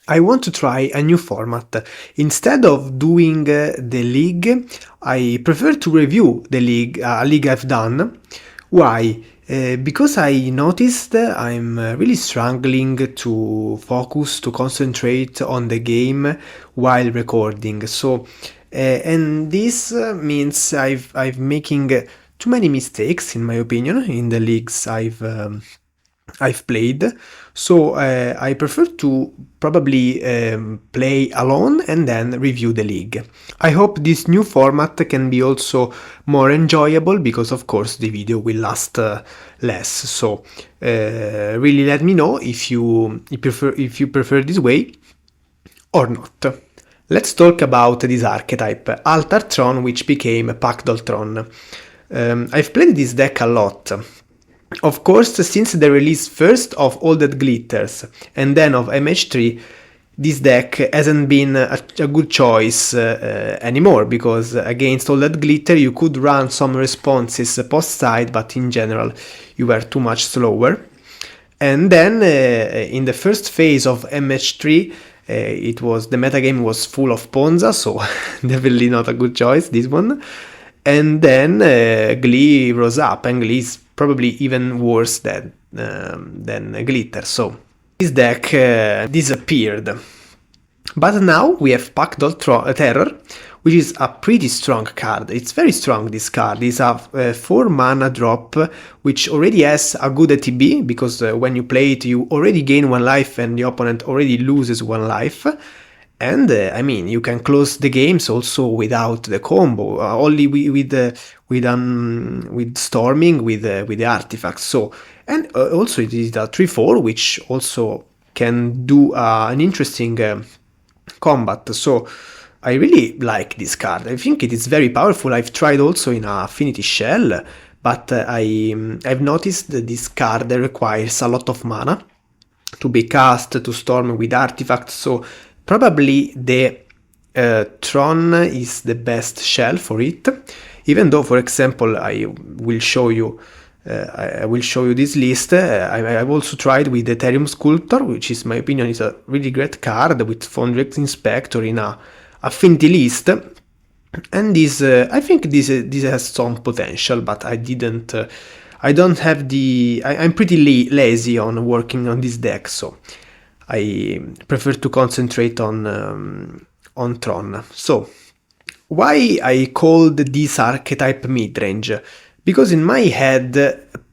I want to try a new format. Instead of doing the league, I prefer to review the league, a league I've done. Why? Because I noticed I'm really struggling to focus, to concentrate on the game while recording. So, and this means I've making too many mistakes, in my opinion, in the leagues I've played, so I prefer to probably play alone and then review the league. I hope this new format can be also more enjoyable because of course the video will last less. So really let me know if you prefer this way or not. Let's talk about this archetype, Altar Tron, which became Pactdoll Tron. I've played this deck a lot. Of course, since the release first of All That Glitters and then of MH3, this deck hasn't been a good choice anymore, because against All That Glitter you could run some responses post-side, but in general you were too much slower. And then in the first phase of MH3, the metagame was full of Ponza, so definitely not a good choice, this one. And then Glee rose up, and Glee is probably even worse than Glitter, so this deck disappeared. But now we have Pactdoll Terror, which is a pretty strong card. It's very strong, this card. It's a 4 mana drop, which already has a good ATB, because when you play it you already gain 1 life and the opponent already loses 1 life. And I mean, you can close the games also without the combo, only with storming with the artifacts. So, and also it is a 3/4, which also can do an interesting combat. So I really like this card. I think it is very powerful. I've tried also in a Affinity Shell, but I've noticed that this card requires a lot of mana to be cast, to storm with artifacts. So probably the Tron is the best shell for it, even though, for example, I will show you this list. I've also tried with Ethereum Sculptor, which is, in my opinion, is a really great card with Foundry Inspector in a Affinity list. And this, I think this has some potential, but I don't have I'm pretty lazy on working on this deck, so I prefer to concentrate on Tron. So, why I called this archetype midrange? Because in my head,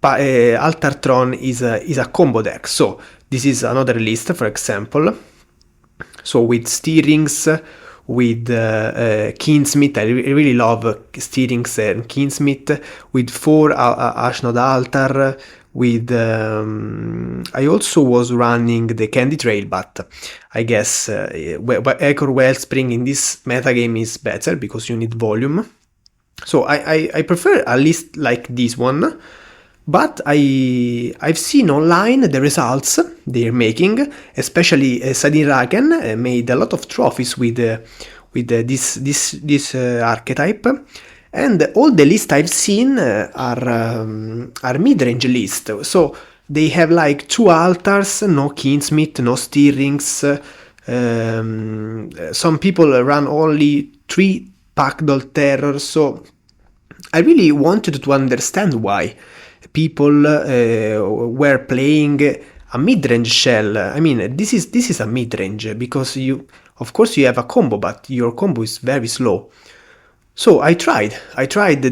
Altar Tron is a combo deck. So this is another list, for example. So with Steerings, with Kinsmith, I really love Steerings and Kinsmith, with 4 Ashnod Altar, with I also was running the Candy Trail, but I guess Ichor Wellspring in this metagame is better because you need volume. So I prefer a list like this one, but I've seen online the results they're making, especially Sadin Raken made a lot of trophies with this archetype. And all the lists I've seen are mid-range lists. So they have like 2 altars, no Kinsmith, no Steerings. Some people run only 3 Pactdoll Terror. So I really wanted to understand why people were playing a mid-range shell. I mean, this is a mid-range because of course you have a combo, but your combo is very slow. So I tried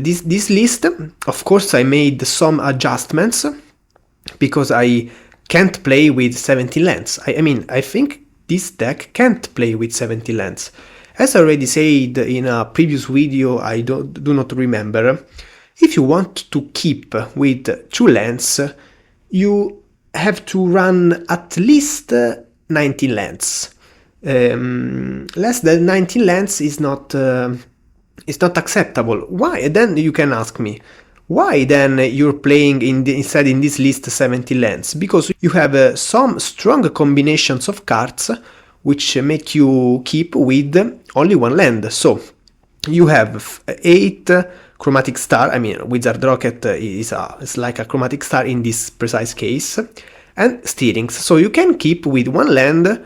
this list. Of course I made some adjustments because I can't play with 70 lands. I mean, I think this deck can't play with 70 lands. As I already said in a previous video, I do not remember, if you want to keep with 2 lands, you have to run at least 19 lands. Less than 19 lands is not acceptable. Why? Then you can ask me, why then you're playing instead in this list 70 lands? Because you have some strong combinations of cards which make you keep with only 1 land. So you have 8 Chromatic Star. I mean, Wizard Rocket is like a Chromatic Star in this precise case, and Steerings. So you can keep with 1 land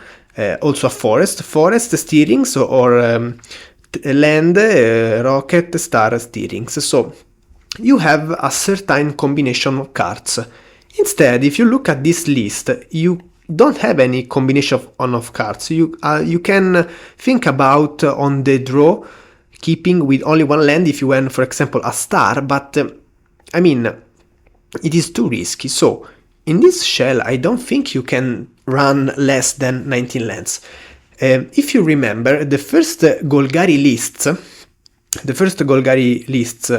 also a forest steerings, or land, rocket, star steerings. So you have a certain combination of cards. Instead, if you look at this list, you don't have any combination of cards. You can think about on the draw keeping with only one land if you win, for example, a star, but I mean, it is too risky. So in this shell, I don't think you can run less than 19 lands. If you remember, the first Golgari lists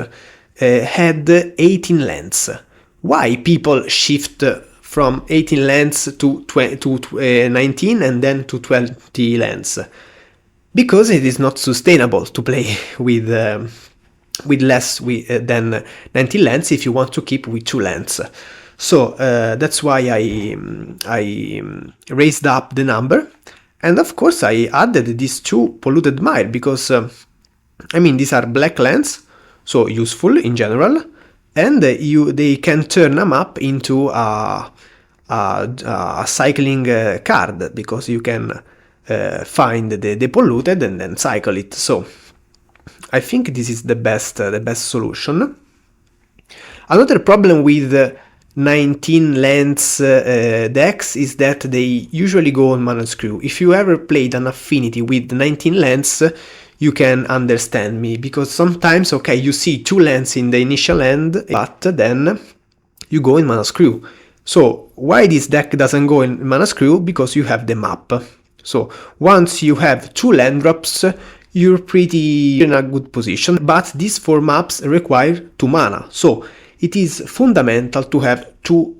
had 18 lands. Why people shift from 18 lands to 19 and then to 20 lands? Because it is not sustainable to play with less than 19 lands if you want to keep with 2 lands. So that's why I raised up the number, and of course I added these 2 Polluted Mire because I mean, these are black lands, so useful in general, and they can turn them up into a cycling card, because you can find the polluted and then cycle it. So I think this is the best solution. Another problem with 19 lands decks is that they usually go on mana screw. If you ever played an affinity with 19 lands, you can understand me, because sometimes, okay, you see 2 lands in the initial end, but then you go in mana screw. So why this deck doesn't go in mana screw? Because you have the map. So once you have 2 land drops, you're pretty in a good position, but these 4 maps require 2 mana. So it is fundamental to have 2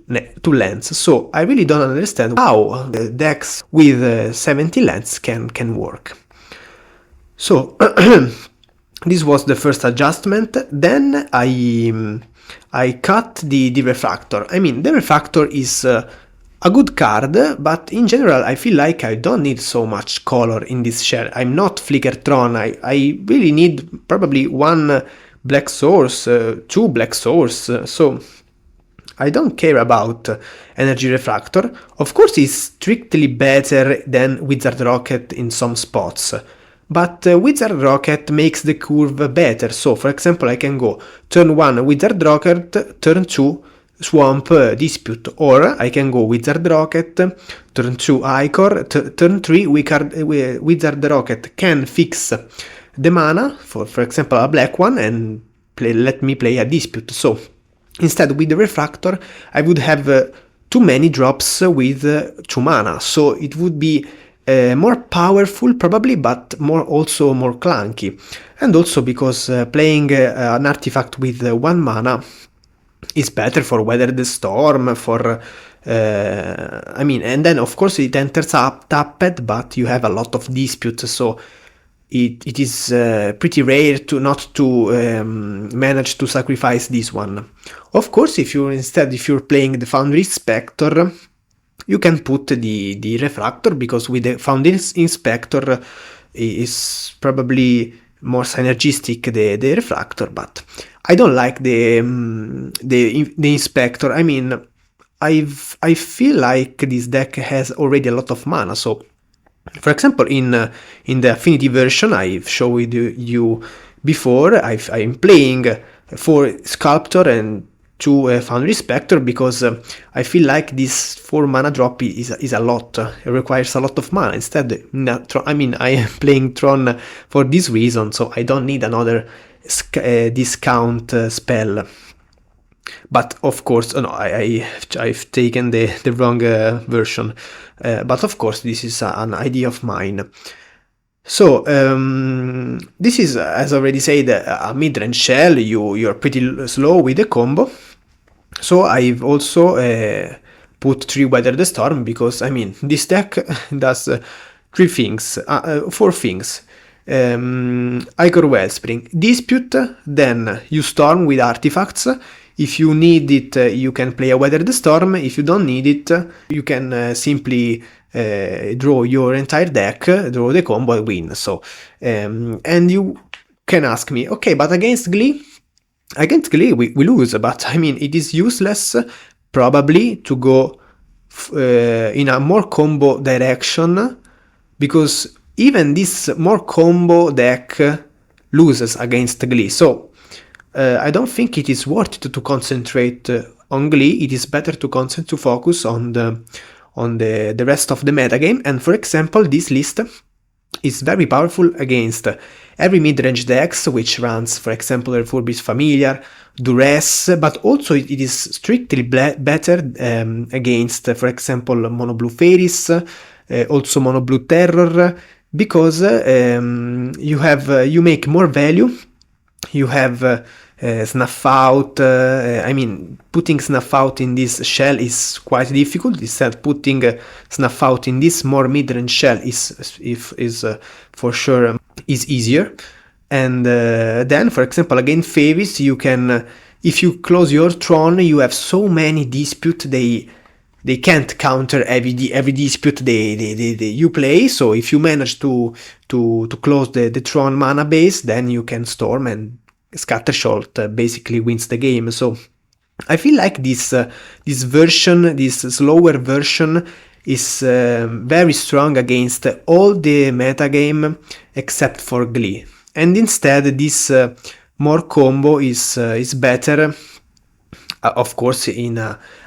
lands. So I really don't understand how the decks with 70 lands can work. So this was the first adjustment. Then I cut the refractor. I mean, the refractor is a good card, but in general I feel like I don't need so much color in this shell. I'm not Flicker Tron. I really need probably 1 black source, 2 black source, so I don't care about Energy Refractor. Of course it's strictly better than Wizard Rocket in some spots, but Wizard Rocket makes the curve better. So for example I can go turn 1 Wizard Rocket, turn 2 Swamp Dispute, or I can go Wizard Rocket, turn 2 Ichor, turn 3 Wizard Rocket can fix the mana, for example a black one, and let me play a Dispute. So instead with the Refractor I would have too many drops with 2 mana, so it would be more powerful probably, but also more clunky. And also because playing an artifact with 1 mana is better for Weather the Storm, for I mean, and then of course it enters up tapped, but you have a lot of disputes, so it is pretty rare to not to manage to sacrifice this one. Of course, if you're playing the Foundry Inspector, you can put the Refractor, because with the Foundry Inspector is probably more synergistic the Refractor, but I don't like the Inspector. I mean, I feel like this deck has already a lot of mana. So, for example, in the Affinity version I've showed you before, I'm playing 4 Sculptor and 2 Foundry Spectre, because I feel like this 4 mana drop is a lot. It requires a lot of mana. Instead, I mean, I am playing Tron for this reason, so I don't need another discount spell. But of course, no, I've taken the wrong version. But of course, this is an idea of mine. So this is, as already said, a mid-range shell. You're pretty slow with the combo. So I've also put 3 Weather the Storm, because I mean this deck does 4 things. Ichor Wellspring, Dispute, then you storm with artifacts. If you need it, you can play a Weather the Storm. If you don't need it, you can simply draw your entire deck, draw the combo and win. So, and you can ask me, okay, but against Glee we lose, but I mean it is useless probably to go in a more combo direction because even this more combo deck loses against Glee. So I don't think it is worth it to concentrate on Glee. It is better to focus on the rest of the metagame. And for example, this list is very powerful against every mid-range decks, which runs, for example, Refurbished Familiar, Duress, but also it is strictly better against, for example, Mono Blue Fairies, also Mono Blue Terror, because you make more value. You have Snuff Out. I mean, putting Snuff Out in this shell is quite difficult. Instead, putting Snuff Out in this more mid-range shell is for sure is easier. And then, for example, against Fairies, you can, if you close your Tron, you have so many dispute. They can't counter every dispute you play. So if you manage to close the Tron mana base, then you can storm, and Scattershot basically wins the game. So I feel like this version, this slower version, is very strong against all the metagame except for Glee. And instead, this more combo is better, of course,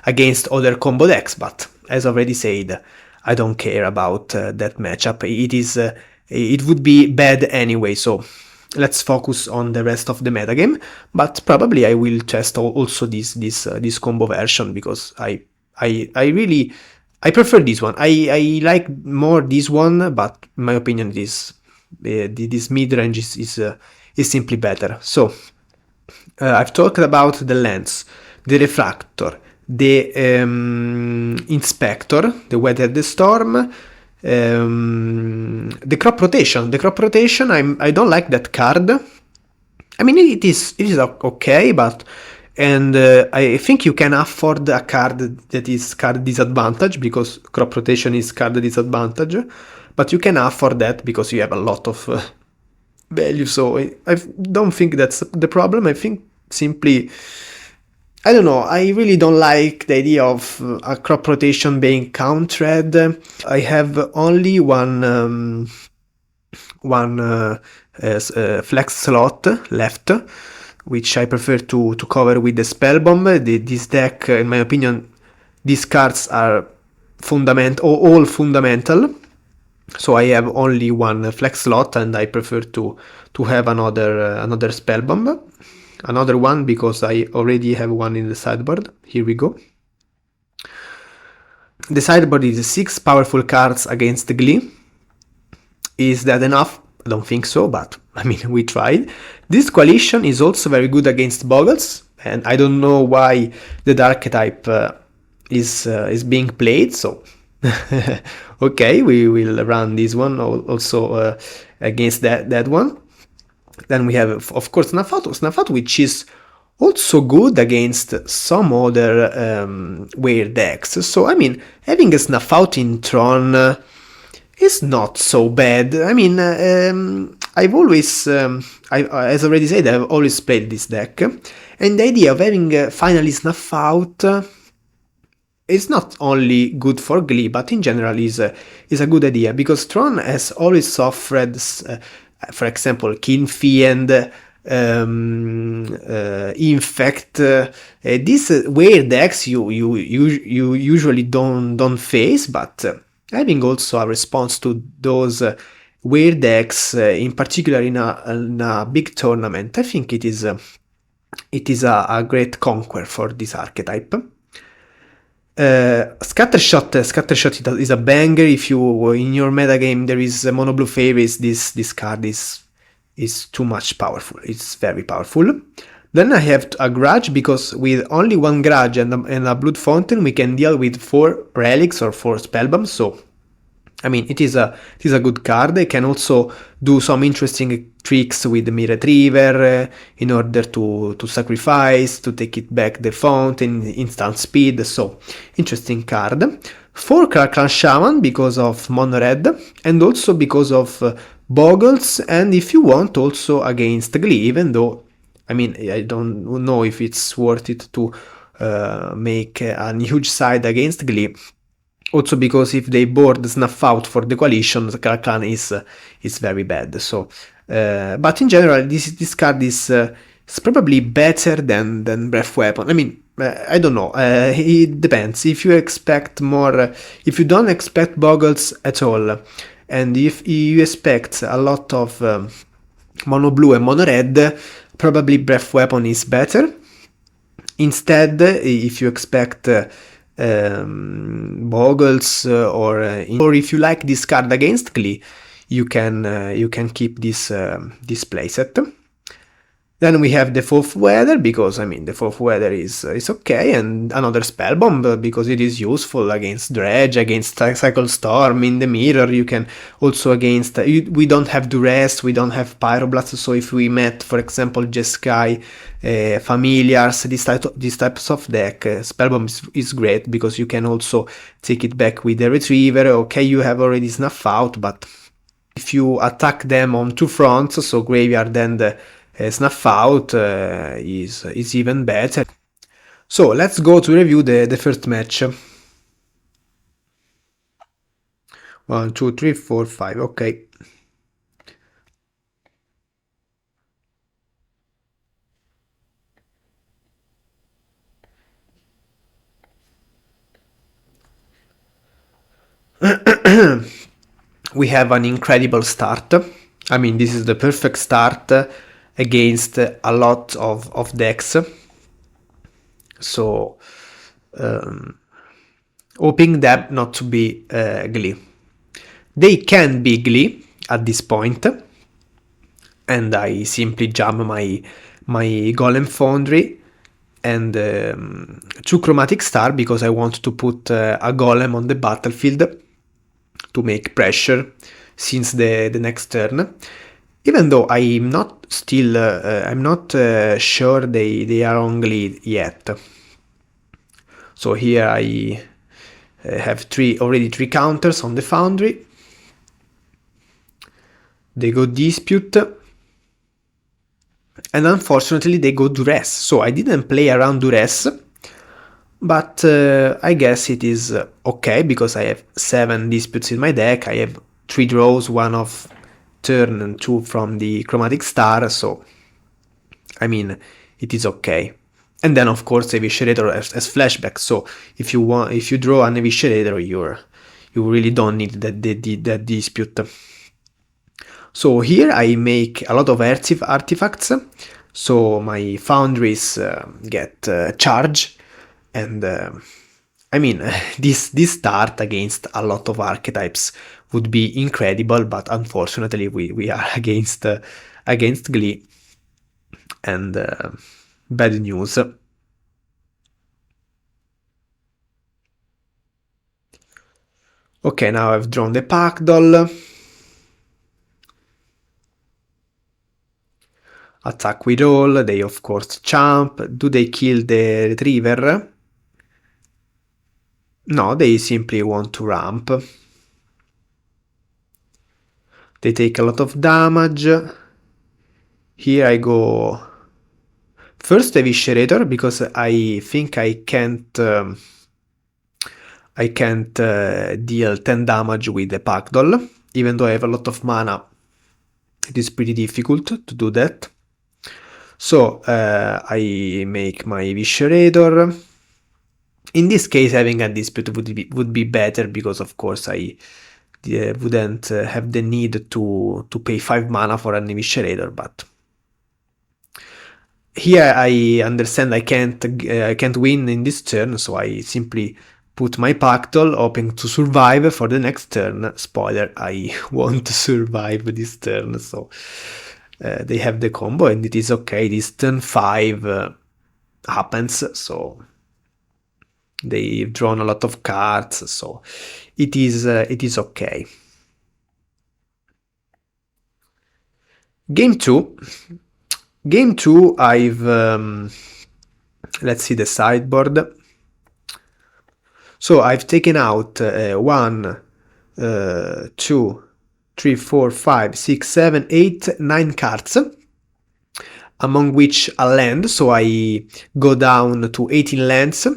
against other combo decks. But as already said, I don't care about that matchup. It would be bad anyway. So let's focus on the rest of the metagame. But probably I will test also this combo version, because I prefer this one. I like more this one, but in my opinion, this mid-range is simply better. So I've talked about the lens, the refractor, the inspector, the weather the storm, the crop rotation. The crop rotation, I don't like that card. I mean, it is okay, but I think you can afford a card that is card disadvantage, because crop rotation is card disadvantage, but you can afford that because you have a lot of value. So I don't think that's the problem. I think simply, I don't know, I really don't like the idea of a crop rotation being countered. I have only one flex slot left, which I prefer to cover with the Spellbomb. This deck, in my opinion, these cards are all fundamental. So I have only one flex slot, and I prefer to have another Spellbomb. Another one, because I already have one in the sideboard. Here we go. The sideboard is 6 powerful cards against the Glee. Is that enough? I don't think so, but I mean, we tried. This coalition is also very good against Boggles, and I don't know why the archetype is being played, so okay, we will run this one also against that one. Then we have, of course, Snuff Out, which is also good against some other weird decks. So, I mean, having a Snuff Out in Tron is not so bad. I mean, I've always, as already said, I've always played this deck, and the idea of having finally Snuff Out is not only good for Glee, but in general is a good idea, because Tron has always suffered, for example, Kin Fiend, Infect, these weird decks you usually don't face, but having also a response to those weird decks, in particular in a big tournament, I think it is a great conquer for this archetype. Scattershot is a banger. If you in your metagame there is Mono Blue Fairies, this card is too much powerful. It's very powerful. Then I have a Grudge, because with only one Grudge and a Blood Fountain we can deal with 4 relics or 4 spellbombs. So I mean, it is a good card. It can also do some interesting tricks with the Myr Retriever in order to sacrifice, to take it back the fountain, instant speed. So interesting card. For Krark-Clan Shaman, because of Mono Red, and also because of Boggles, and if you want also against Glee, even though, I mean, I don't know if it's worth it to make a huge side against Glee. Also because if they board Snuff Out for the coalition, the Krark-Clan is very bad. So, but in general, this card is probably better than Breath Weapon. I mean, I don't know. It depends. If you expect more, if you don't expect Boggles at all, and if you expect a lot of mono blue and mono red, probably Breath Weapon is better. Instead, if you expect Boggles or if you like this card against Glee, you can keep this playset. Then we have the Fourth Weather, because I mean the Fourth Weather is okay, and another Spellbomb because it is useful against Dredge, against Cycle Storm in the mirror. You can also against we don't have Duress, we don't have Pyroblast, so if we met, for example, Jeskai, Familiars, these types of deck, Spellbomb is great because you can also take it back with the Retriever. Okay, you have already Snuff Out, but if you attack them on two fronts, so graveyard and the Snuff Out is even better. So let's go to review the first match. 1, 2, 3, 4, 5, okay. We have an incredible start. I mean, this is the perfect start against a lot of decks. So, hoping them not to be Glee. They can be Glee at this point, and I simply jump my Golem Foundry and 2 Chromatic Star because I want to put a Golem on the battlefield to make pressure since the next turn. Even though I'm not still, I'm not sure they are on Glee yet. So here I have already 3 counters on the Foundry. They go Dispute, and unfortunately they go Duress. So I didn't play around Duress, but I guess it is okay because I have 7 Disputes in my deck. I have 3 draws, 1 of turn and 2 from the Chromatic Star, so I mean it is okay. And then of course Eviscerator has flashback, so if you draw an Eviscerator, you really don't need that Dispute. So here I make a lot of artifacts, so my foundries get charge, and I mean this start against a lot of archetypes would be incredible, but unfortunately we are against Glee, and bad news. Okay, now I've drawn the Pactdoll. Attack with all, they of course jump. Do they kill the Retriever? No, they simply want to ramp. They take a lot of damage. Here I go first Eviscerator because I think I can't deal 10 damage with the Pactdoll. Even though I have a lot of mana, it is pretty difficult to do that. So I make my Eviscerator. In this case, having a Dispute would be better because, of course, I wouldn't have the need to pay 5 mana for an Eviscerator. But here I understand I can't win in this turn, so I simply put my Pactdoll, hoping to survive for the next turn. Spoiler: I won't survive this turn, so they have the combo, and it is okay. This turn 5 happens, so they've drawn a lot of cards, so it is okay. Game 2. Game 2, I've let's see the sideboard. So I've taken out 1, 2, 3, 4, 5, 6, 7, 8, 9 cards, among which a land, so I go down to 18 lands.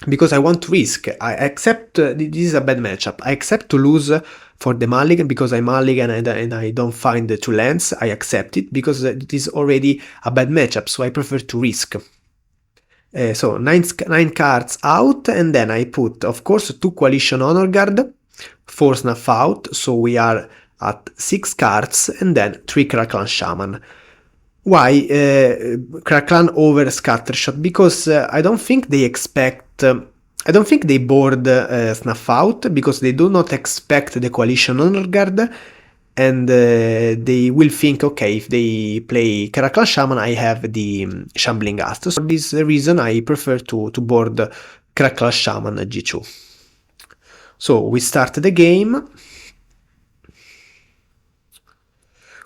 because I want to risk. I accept this is a bad matchup. I accept to lose for the mulligan because I mulligan and I don't find the 2 lands. I accept it because it is already a bad matchup, so I prefer to risk. So 9 cards out, and then I put, of course, 2 Coalition Honor Guard, 4 Snuff Out, so we are at 6 cards, and then 3 Krark-Clan Shaman. Why Krark-Clan over Scattershot? Because I don't think they expect... I don't think they board Snuff Out, because they do not expect the Coalition Honor Guard, and they will think, okay, if they play Krark-Clan Shaman, I have the Shambling Ast. So for this reason, I prefer to board Krark-Clan Shaman G2. So we start the game.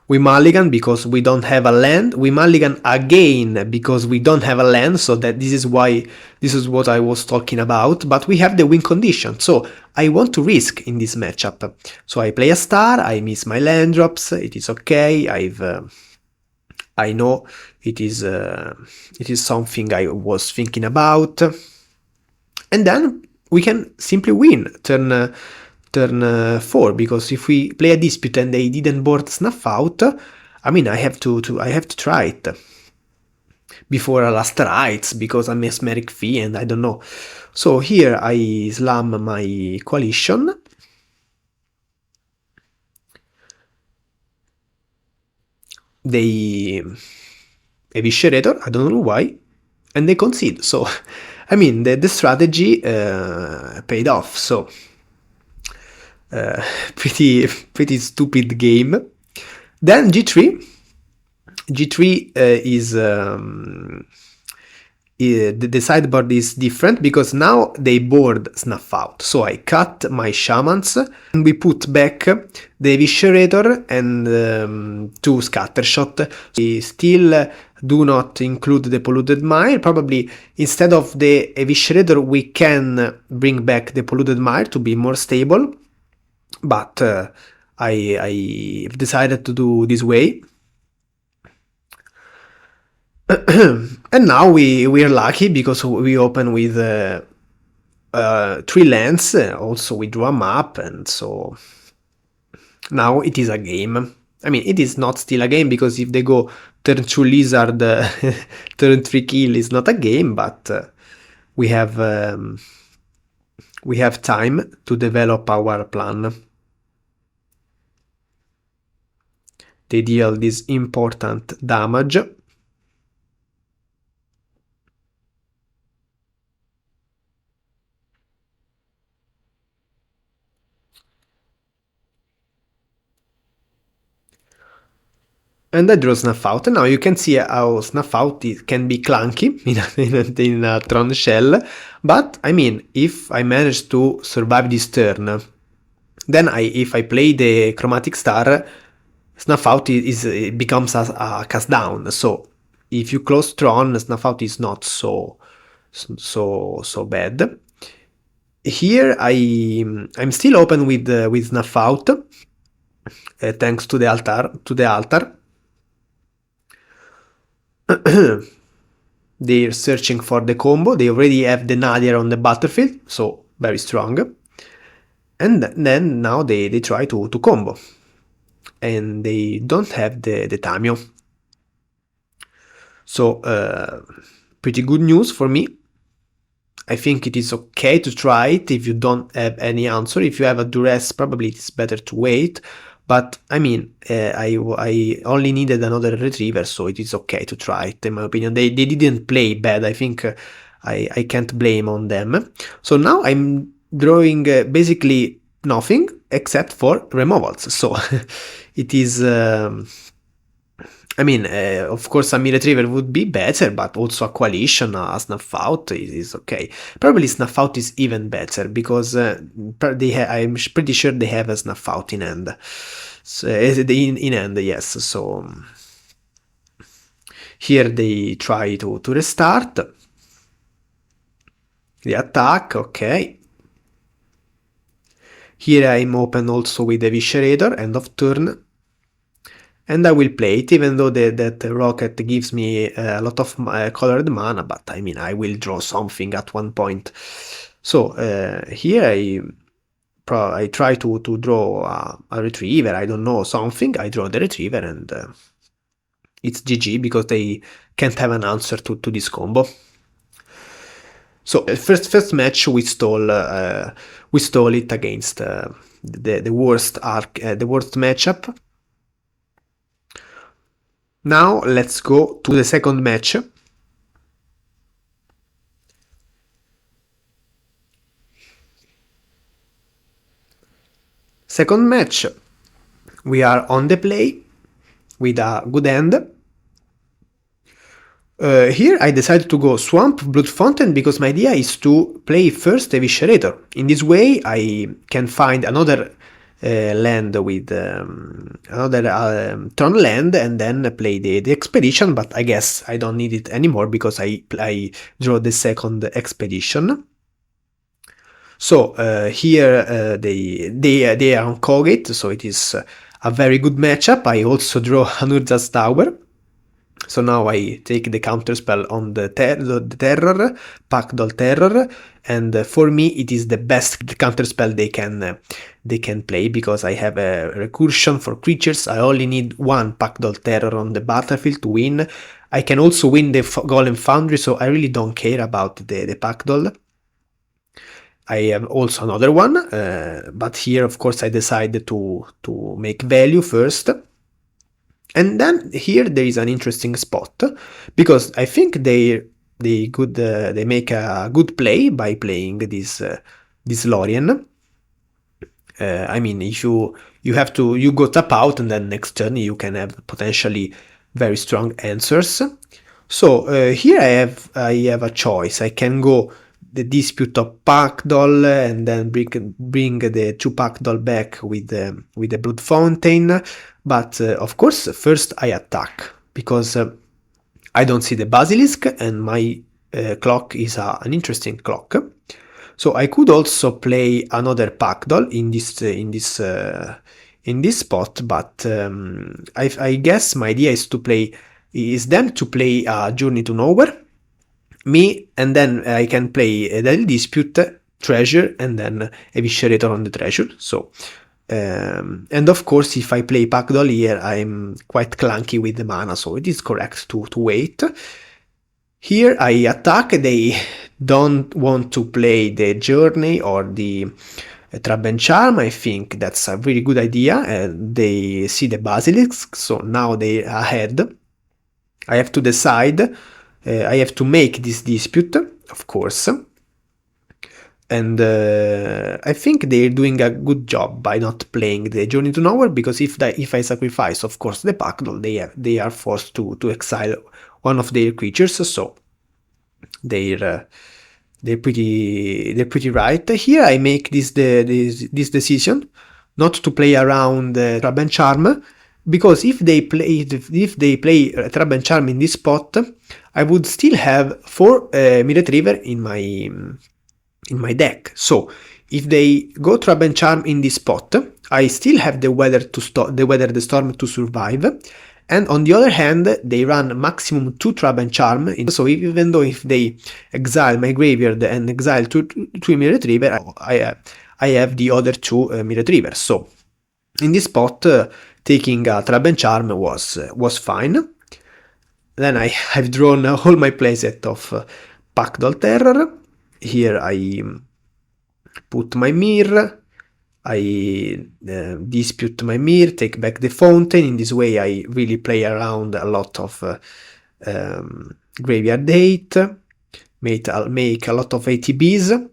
We mulligan because we don't have a land. We mulligan again because we don't have a land, so that this is what I was talking about, but we have the win condition, so I want to risk in this matchup. So I play a star, I miss my land drops, it is okay, I know it is something I was thinking about, and then we can simply win turn 4, because if we play a dispute and they didn't board Snuff Out, I mean, I have to try it before a last rites, because I'm Mesmeric Fee and I don't know. So here I slam my Coalition. They Eviscerator, I don't know why, and they concede. So, I mean, the strategy paid off. So, pretty stupid game. Then G3 is the sideboard is different, because now they board Snuff Out. So I cut my Shamans and we put back the Eviscerator and 2 Scattershot. We still do not include the Polluted Mire. Probably instead of the Eviscerator we can bring back the Polluted Mire to be more stable, but I decided to do this way. And now we are lucky because we open with 3 lands. Also we drew a map, and so now it is a game. I mean, it is not still a game, because if they go turn 2 Lizard, turn 3 kill is not a game, but we have time to develop our plan. They deal this important damage. And I draw Snuff Out, and now you can see how Snuff Out can be clunky in a Tron shell, but I mean, if I manage to survive this turn, then if I play the Chromatic Star, Snuff Out it becomes a cast down. So if you close Tron, Snuff Out is not so bad. Here I'm still open with Snuff Out, thanks to the altar. They're searching for the combo. They already have the Nadir on the battlefield, so very strong. And then now they try to combo, and they don't have the Tamio. So pretty good news for me. I think it is okay to try it if you don't have any answer. If you have a duress, probably it's better to wait. But I mean, I only needed another retriever, so it is okay to try it, in my opinion. They didn't play bad. I think I can't blame on them. So now I'm drawing basically nothing except for removals. So it is... I mean, of course, a Myr Retriever would be better, but also a Coalition, a Snuff Out is okay. Probably Snuff Out is even better, because I'm pretty sure they have a Snuff Out in hand. So, in hand, yes. So here they try to restart the attack, okay. Here I'm open also with Eviscerator, end of turn. and I will play it, even though that rocket gives me a lot of colored mana, but I mean, I will draw something at one point. So here I try to draw a retriever, I don't know, something, I draw the retriever, and it's GG, because they can't have an answer to this combo. So first match we stole it against the worst matchup. Now let's go to the second match. Second match, we are on the play with a good hand. Here I decided to go Swamp Blood Fountain because my idea is to play first Eviscerator. In this way I can find another land with another Tron land and then play the expedition, but I guess I don't need it anymore because I draw the second expedition. So here they are on Cawgate, so it is a very good matchup. I also draw an Urza's Tower. So now I take the counterspell on the Terror, Pactdoll Terror, and for me it is the best counterspell they can play, because I have a recursion for creatures. I only need one Pactdoll Terror on the battlefield to win. I can also win the Golem Foundry, so I really don't care about the Pactdoll. I have also another one, but here of course I decided to make value first. And then here there is an interesting spot, because I think they make a good play by playing this Lorien. I mean, if you go tap out, and then next turn you can have potentially very strong answers. So here I have a choice. I can go the Dispute of Pactdoll and then bring the 2 Pactdoll back with the Blood Fountain. But of course, first I attack, because I don't see the Basilisk, and my clock is an interesting clock. So I could also play another Pactdoll in this spot, but I guess my idea is to play a Journey to Nowhere, and then I can play the Dispute, Treasure, and then Eviscerator on the Treasure. So and of course, if I play Pactdoll here, I'm quite clunky with the mana, so it is correct to wait. Here I attack. They don't want to play the Journey or the Trap and Charm. I think that's a really good idea. They see the Basilisk, so now they are ahead. I have to decide. I have to make this Dispute, of course. And I think they're doing a good job by not playing the Journey to Nowhere, because if I sacrifice, of course, the Pactdoll, they are forced to exile one of their creatures. So they're pretty right. Here I make this decision not to play around Trap and Charm, because if they play Trap and Charm in this spot, I would still have 4 Myr Retriever in my deck. So if they go Trap and Charm in this spot, I still have the Weather the Storm to survive, and on the other hand they run maximum 2 Trap and Charm. So even though if they exile my graveyard and exile 2 Myr Retriever, I have the other 2 Myr Retrievers. So in this spot taking a Trap and Charm was fine. Then I've drawn all my playset of Pactdoll Terror. Here I put my Myr, I dispute my Myr, take back the Fountain. In this way I really play around a lot of Graveyard 8, make a lot of ATBs,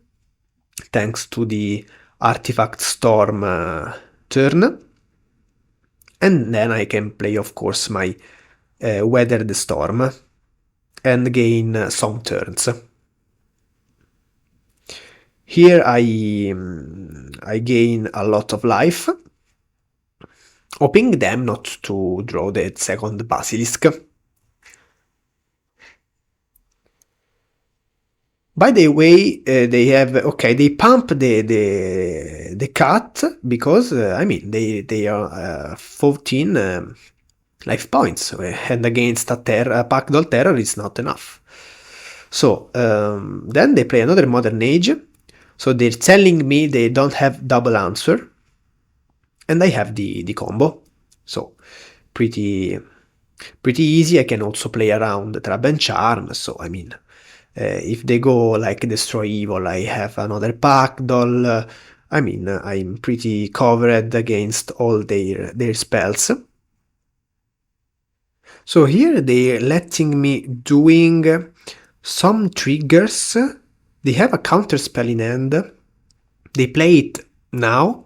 thanks to the Artifact Storm turn. And then I can play, of course, my Weather the Storm and gain some turns. Here I gain a lot of life, hoping them not to draw the second Basilisk. By the way, they pump the cat, because I mean they are 14 life points, and against a Pactdoll Terror is not enough. So then they play another Modern Age, so they're telling me they don't have double answer, and I have the combo, so pretty easy. I can also play around Trap and Charm, so I mean, if they go like Destroy Evil, I have another Pactdoll. I mean, I'm pretty covered against all their spells. So here they're letting me doing some triggers. They have a counter spell in hand. They play it now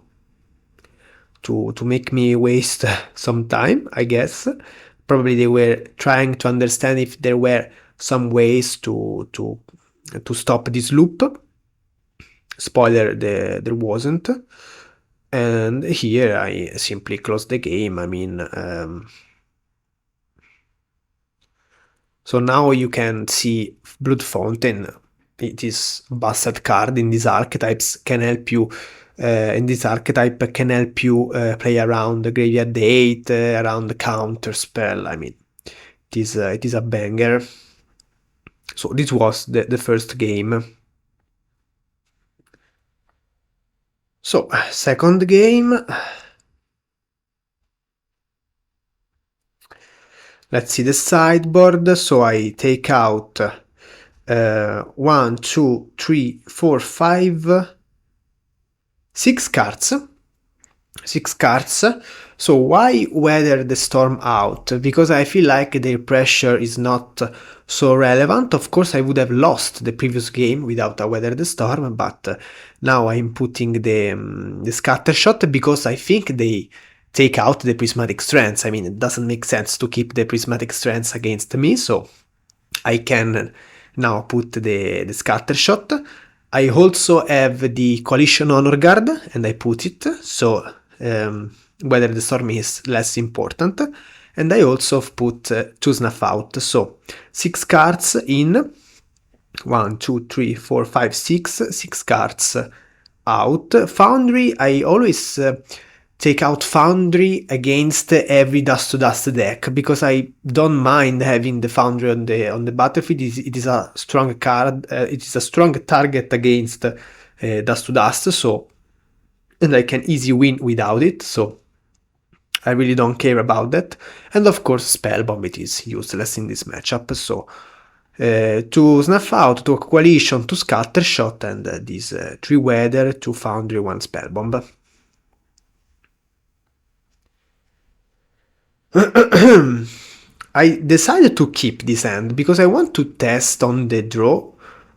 to make me waste some time, I guess. Probably they were trying to understand if there were some ways to stop this loop. Spoiler, there wasn't. And here I simply close the game. I mean, so now you can see Blood Fountain. It is bastard card in these archetypes, can help you. And this archetype can help you play around the Graveyard 8, around the counter spell. I mean, it is a banger. So this was the first game. So, second game. Let's see the sideboard. So I take out 1, 2, 3, 4, 5, 6 cards. 6 cards. So why Weather the Storm out? Because I feel like their pressure is not so relevant. Of course, I would have lost the previous game without a Weather the Storm, but now I'm putting the Scattershot because I think they take out the Prismatic Strands. I mean, it doesn't make sense to keep the Prismatic Strands against me, so I can now put the Scattershot. I also have the Coalition Honor Guard, and I put it, so Weather the Storm is less important. And I also put 2 Snuff Out, so 6 cards in, 1, 2, 3, 4, 5, 6 cards out. Foundry, I always take out Foundry against every Dust to Dust deck, because I don't mind having the Foundry on the battlefield. It is a strong card, it is a strong target against Dust to Dust, so, and I can easily win without it, so I really don't care about that. And of course Spellbomb, it is useless in this matchup, so to Snuff Out, to Coalition, to Scattershot, and this 3 Weather, 2 Foundry, 1 Spellbomb. I decided to keep this hand because I want to test on the draw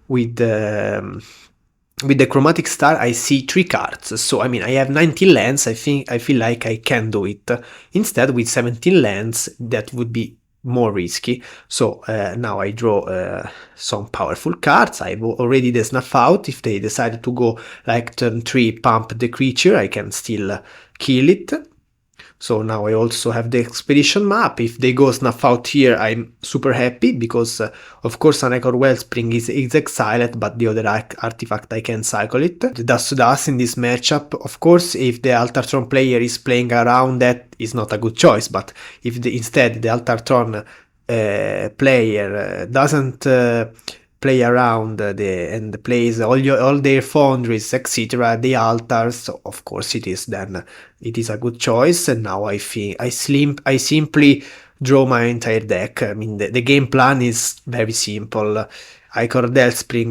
with the Chromatic Star. I see 3 cards, so I mean I have 19 lands. I feel like I can do it. Instead, with 17 lands, that would be more risky. So now I draw some powerful cards. I have already the Snuff Out. If they decide to go like turn 3, pump the creature, I can still kill it. So now I also have the Expedition map. If they go Snuff Out here, I'm super happy, because of course an Ichor Wellspring is exiled, but the other artifact I can cycle it. The Dust to Dust in this matchup, of course, if the Tron player is playing around, that is not a good choice, but if instead the Tron player doesn't play around and plays all their foundries, etc., the altars, of course it is a good choice. And now I simply draw my entire deck. I mean, the game plan is very simple. Ichor Wellspring,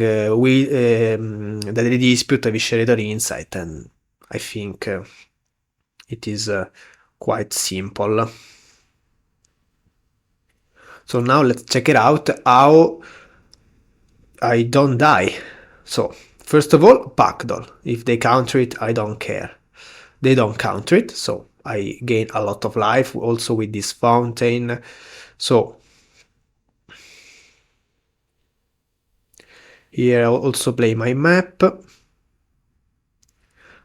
Deadly Dispute, Eviscerator, Insight, and I think it is quite simple. So now let's check it out, how I don't die. So, first of all, Pactdoll. If they counter it, I don't care. They don't counter it, so I gain a lot of life, also with this fountain. So, here I'll also play my map.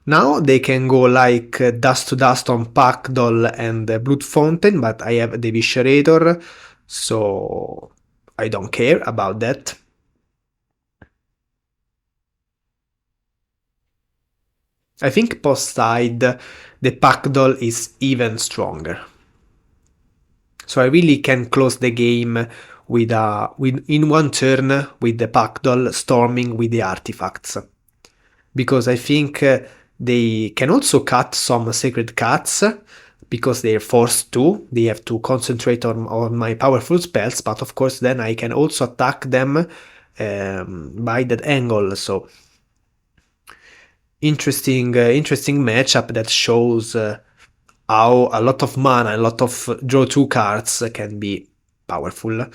Now they can go like Dust to Dust on Pactdoll and Blood Fountain, but I have the Eviscerator, so I don't care about that. I think post-side, the Pactdoll is even stronger. So I really can close the game with in one turn with the Pactdoll storming with the artifacts. Because I think they can also cut some sacred cuts because they're forced to. They have to concentrate on my powerful spells, but of course then I can also attack them by that angle. So interesting matchup that shows how a lot of mana, a lot of draw 2 cards can be powerful.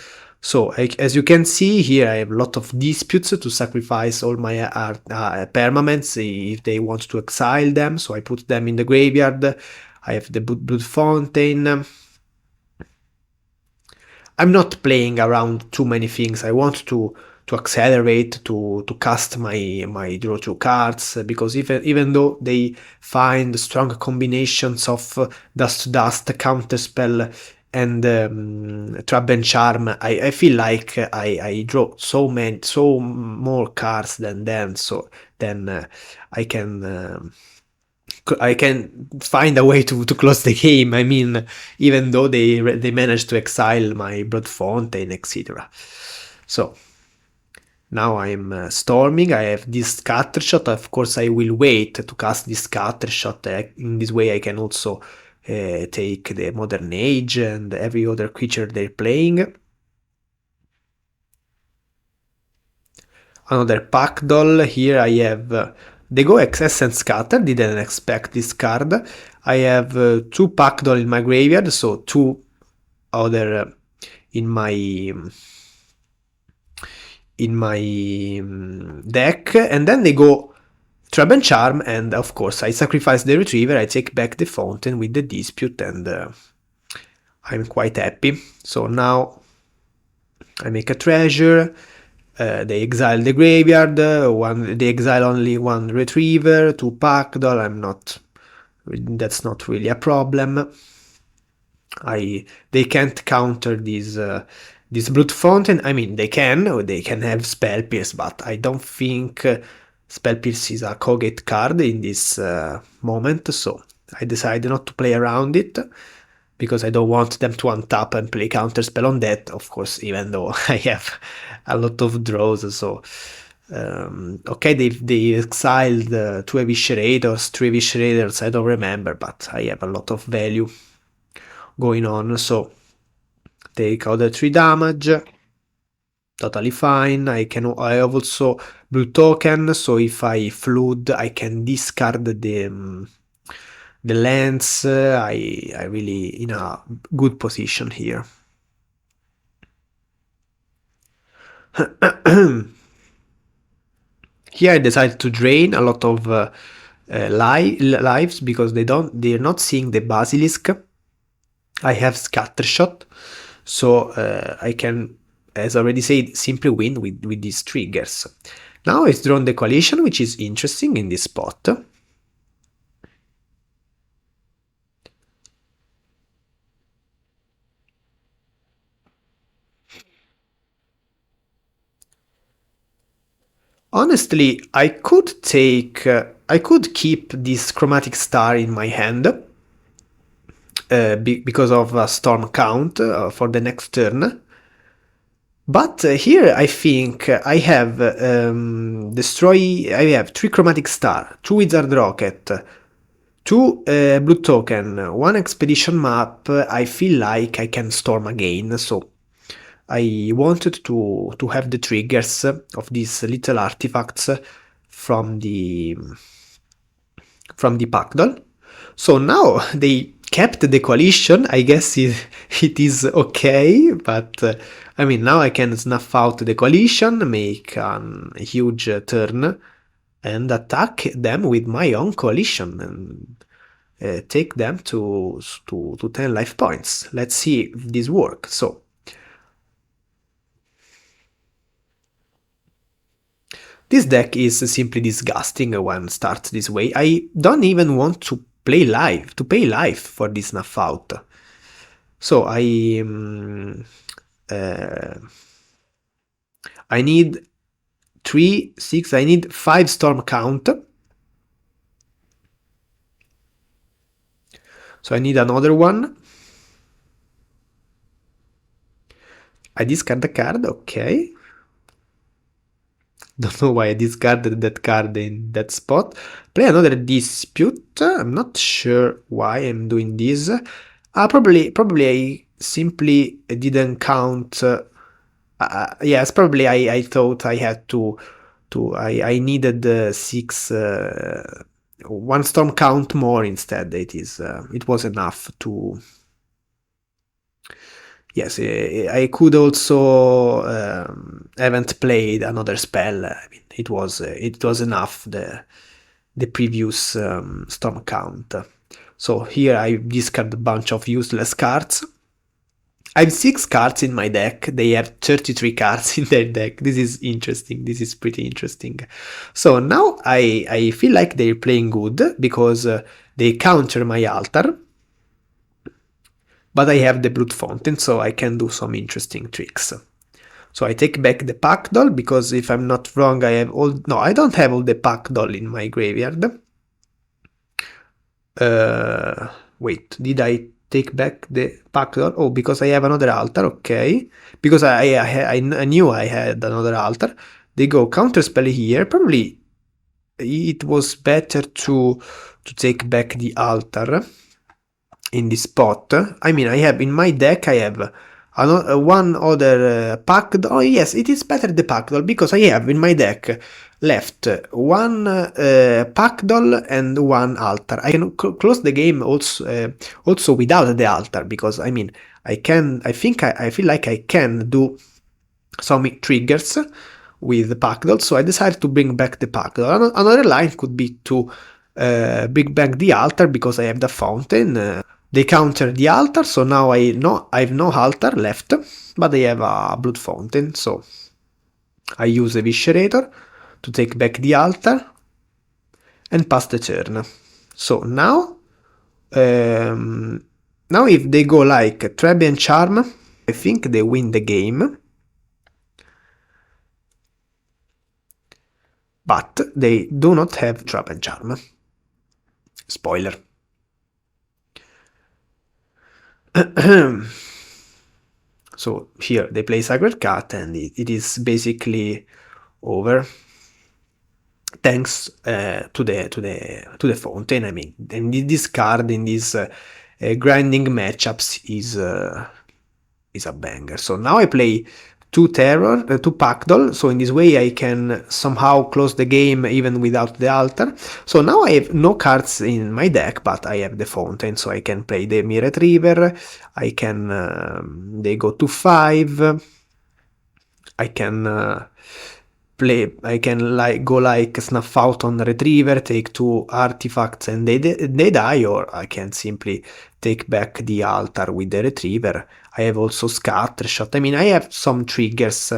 So as you can see here, I have a lot of disputes to sacrifice all my permanents if they want to exile them. So I put them in the graveyard. I have the Blood Fountain. I'm not playing around too many things. I want to accelerate, to cast my draw 2 cards, because even though they find strong combinations of Dust to Dust, Counterspell, and Trap and Charm, I feel like I draw so more cards than them, so then I can find a way to close the game. I mean, even though they managed to exile my Blood Fountain, etc. So now I'm storming. I have this Scattershot. Of course, I will wait to cast this Scattershot. In this way, I can also take the Modern Age and every other creature they're playing. Another Pactdoll. Here I have the Go Excess and Scatter. Didn't expect this card. I have 2 Pactdoll in my graveyard, so 2 other in my deck, and then they go Trap and Charm, and of course I sacrifice the Retriever, I take back the Fountain with the Dispute, and I'm quite happy. So now I make a treasure, they exile the graveyard, they exile only 1 Retriever, 2 Pactdoll, that's not really a problem. They can't counter this Blood Fountain. I mean, they can have Spell Pierce, but I don't think Spell Pierce is a Cawgate card in this moment, so I decided not to play around it, because I don't want them to untap and play Counterspell on that, of course, even though I have a lot of draws, so... okay, they exiled 2 Eviscerators, 3 Eviscerators, I don't remember, but I have a lot of value going on, so take other 3 damage, totally fine. I have also blue token, so if I flood, I can discard the lands. I really in a good position here. Here I decided to drain a lot of lives because they're not seeing the Basilisk. I have Scattershot, so I can, as already said, simply win with these triggers. Now it's drawn the Coalition, which is interesting in this spot. Honestly, I could keep this Chromatic Star in my hand, because of a Storm count for the next turn. But here I think I have I have 3 Chromatic Star, 2 Wizard Rocket, 2 Blue Token, 1 Expedition Map. I feel like I can storm again, so I wanted to have the triggers of these little artifacts from the Pactdoll. So now they kept the Coalition. I guess it is okay, but I mean, now I can snuff out the Coalition, make a huge turn, and attack them with my own Coalition, and take them to 10 life points. Let's see if this works. So this deck is simply disgusting when starts this way. I don't even want to pay life for this Snuff Out. So I need 3, 6, I need 5 Storm count. So I need another one. I discard the card, okay. Don't know why I discarded that card in that spot. Play another Dispute. I'm not sure why I'm doing this. Probably I simply didn't count. Yes, probably I thought I had to I needed 6 one storm count more instead. It was enough to. Yes, I could also haven't played another spell. I mean, it was enough the previous storm count. So here I discard a bunch of useless cards. I have 6 cards in my deck. They have 33 cards in their deck. This is interesting. This is pretty interesting. So now I feel like they're playing good because they counter my altar. But I have the Blood Fountain, so I can do some interesting tricks. So I take back the Pactdoll, because if I'm not wrong, I have all... No, I don't have all the Pactdoll in my graveyard. Wait, did I take back the Pactdoll? Oh, because I have another altar, okay. Because I knew I had another altar. They go counterspell here. Probably it was better to take back the altar in this spot. I mean, I have in my deck, I have one other Pactdoll. Oh yes, it is better the Pactdoll, because I have in my deck left one Pactdoll and one altar. I can close the game also without the altar, because I mean, I feel like I can do some triggers with the Pactdoll, so I decided to bring back the Pactdoll. Another line could be to bring back the altar, because I have the fountain. They counter the altar, so now I have no altar left, but I have a Blood Fountain, so I use Eviscerator to take back the altar and pass the turn. So now if they go like Trap and Charm, I think they win the game. But they do not have Trap and Charm. Spoiler. So here they play Sacred Cat, and it is basically over. Thanks to the fountain. I mean, and this card in these grinding matchups is a banger. So now I play 2 Pactdoll, so in this way I can somehow close the game even without the altar. So now I have no cards in my deck, but I have the fountain, so I can play the Myr Retriever. I can they go to 5. I can go like Snuff Out on Retriever, take 2 artifacts and they die, or I can simply take back the altar with the Retriever. I have also Scattershot. I mean, I have some triggers.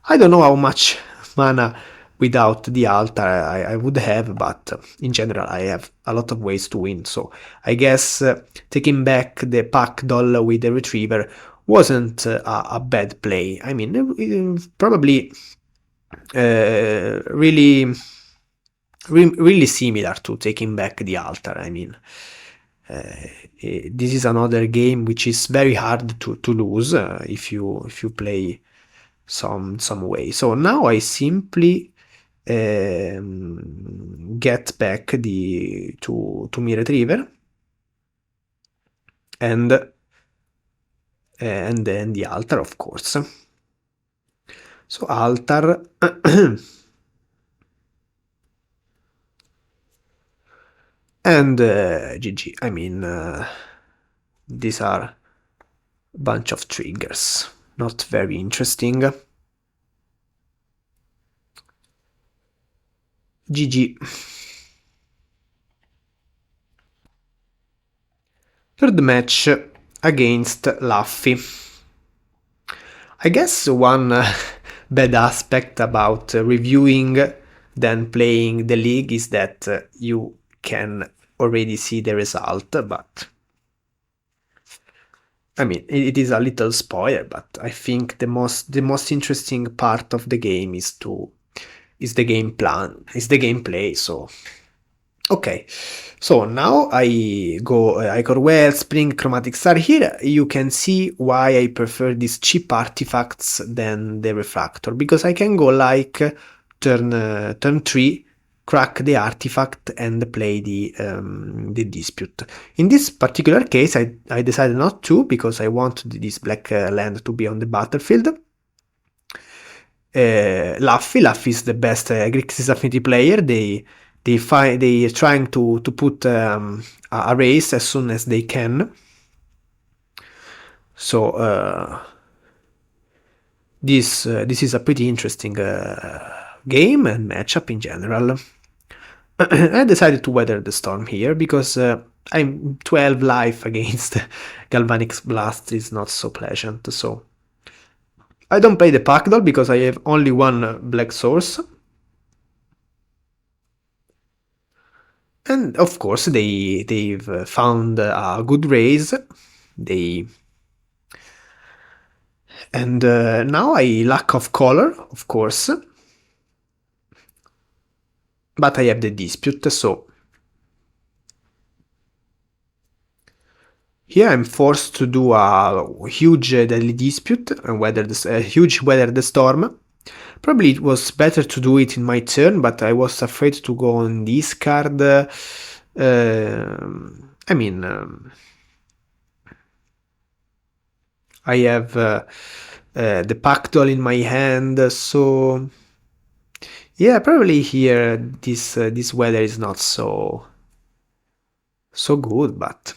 I don't know how much mana without the altar I would have, but in general I have a lot of ways to win. So I guess taking back the Pactdoll with the Retriever wasn't a bad play. I mean, probably really similar to taking back the altar. I mean, this is another game which is very hard to lose if you play some way. So now I simply get back to Myr Retriever, and then the altar, of course. So altar. And GG. I mean, these are a bunch of triggers. Not very interesting. GG. Third match against Luffy. I guess one bad aspect about reviewing then playing the league is that you can already see the result, but I mean, it is a little spoiler, but I think the most interesting part of the game is the game plan, is the gameplay. So Okay, so now I go Ichor Wellspring, Chromatic Star. Here you can see why I prefer these cheap artifacts than the Refractor, because I can go like turn 3, crack the artifact and play the Dispute. In this particular case I decided not to, because I want this black land to be on the battlefield. Laffy is the best Grixis Affinity player. They are trying to put a race as soon as they can. So this is a pretty interesting game and matchup in general. I decided to weather the storm here because I'm 12 life against Galvanic Blast is not so pleasant. So I don't play the Pactdoll because I have only one black source. And of course they've found a good raise. And now I lack of color, of course. But I have the Dispute, so here I'm forced to do a huge Deadly Dispute and weather the storm. Probably it was better to do it in my turn, but I was afraid to go on this card. I have the Pactdoll in my hand, so yeah, probably here this weather is not so good, but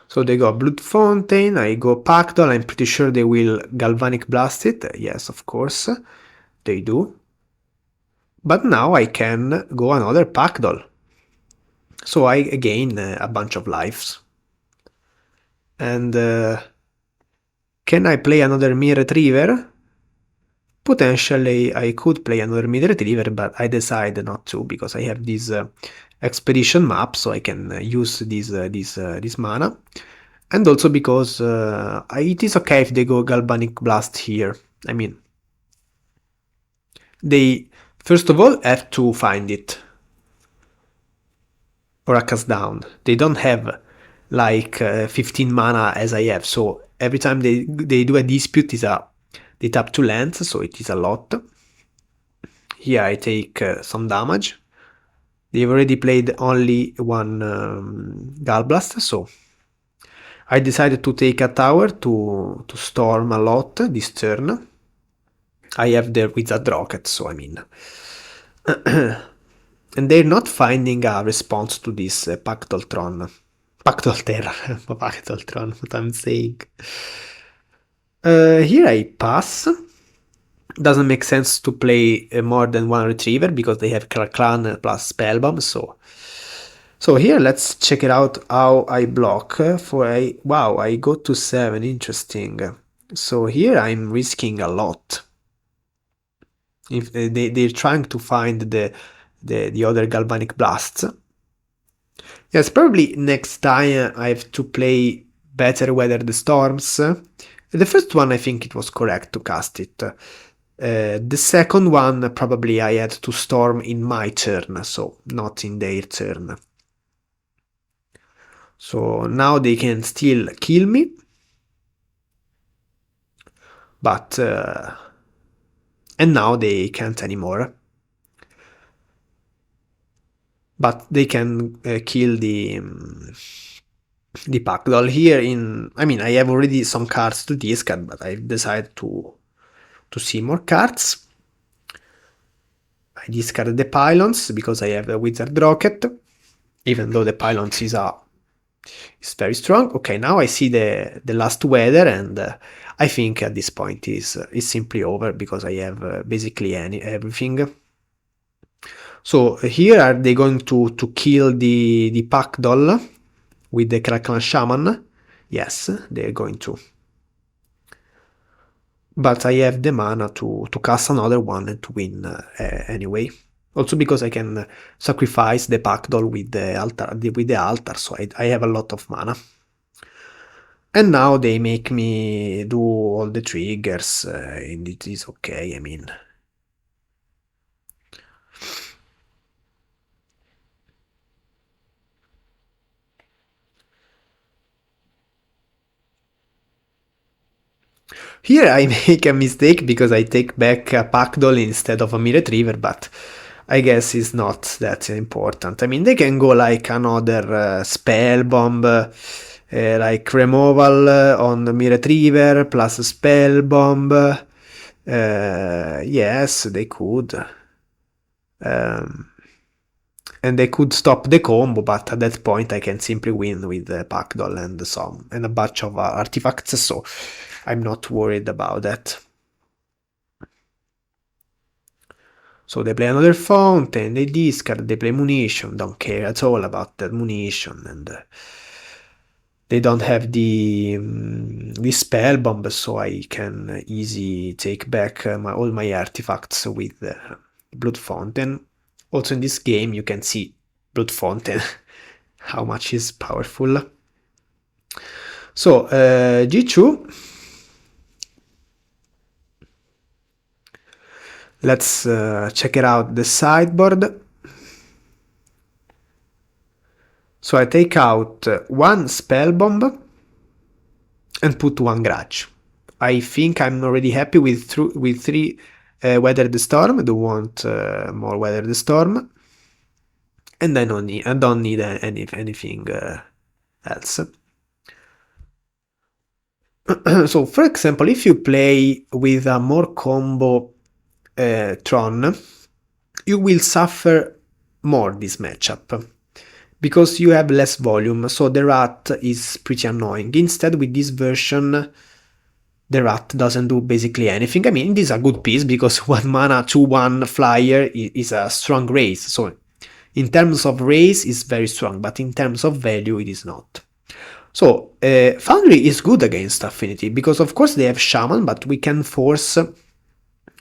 so they go Blood Fountain, I go Pactdoll, I'm pretty sure they will Galvanic Blast it. Yes, of course, they do. But now I can go another Pactdoll. So I gain a bunch of lives. And can I play another Myr Retriever? Potentially I could play another Myr Retriever, but I decided not to because I have this expedition map, so I can use this mana. And also because it is okay if they go Galvanic Blast here. I mean, they first of all have to find it or a cast down. They don't have like 15 mana as I have, so every time they do a Dispute they tap 2 lands, so it is a lot. Here I take some damage. They've already played only one Galblast, so I decided to take a tower to storm a lot this turn. I have the Wizard Rocket, so I mean... and they're not finding a response to this Pactdoll Tron. Pactdoll Terror, Pactdoll Tron, what I'm saying. Here I pass. Doesn't make sense to play more than one Retriever because they have Krark-Clan plus Spellbomb, so here let's check it out how I block wow, I go to 7, interesting. So here I'm risking a lot. If they're trying to find the other Galvanic Blasts. Yes, probably next time I have to play better Weather the Storms. The first one I think it was correct to cast it. The second one probably I had to storm in my turn, so not in their turn. So now they can still kill me, but and now they can't anymore. But they can kill the Pactdoll here I mean, I have already some cards to discard, but I've decided to see more cards. I discard the Pylons because I have a Wizard Rocket, even though the Pylons is very strong. Okay, now I see the last weather, and I think at this point is simply over because I have basically everything. So here are they going to kill the Pactdoll with the Krark-Clan Shaman? Yes, they're going to. But I have the mana to cast another one and to win anyway. Also because I can sacrifice the Pactdoll with the altar, so I have a lot of mana. And now they make me do all the triggers, and it is okay, I mean. Here I make a mistake because I take back a Pactdoll instead of a Myr Retriever, but I guess it's not that important. I mean, they can go like another Spellbomb, like removal on the Myr Retriever plus Spellbomb. Yes, they could. And they could stop the combo, but at that point I can simply win with the Pactdoll and some and a bunch of artifacts, so I'm not worried about that. So they play another fountain, they discard, they play munition, don't care at all about that munition, and they don't have the spell bomb, so I can easily take back all my artifacts with Blood Fountain. Also in this game you can see Blood Fountain, how much is powerful. So G2, let's check it out, the sideboard. So I take out one Spellbomb and put one Grudge. I think I'm already happy with three Weather the Storm. I don't want more Weather the Storm. And I don't need anything else. So, for example, if you play with a more combo Tron, you will suffer more this matchup because you have less volume, so the rat is pretty annoying. Instead, with this version, the rat doesn't do basically anything. I mean, this is a good piece because 1 mana 2/1 flyer is a strong raise, so in terms of raise it's very strong, but in terms of value it is not. So Foundry is good against Affinity because of course they have Shaman, but we can force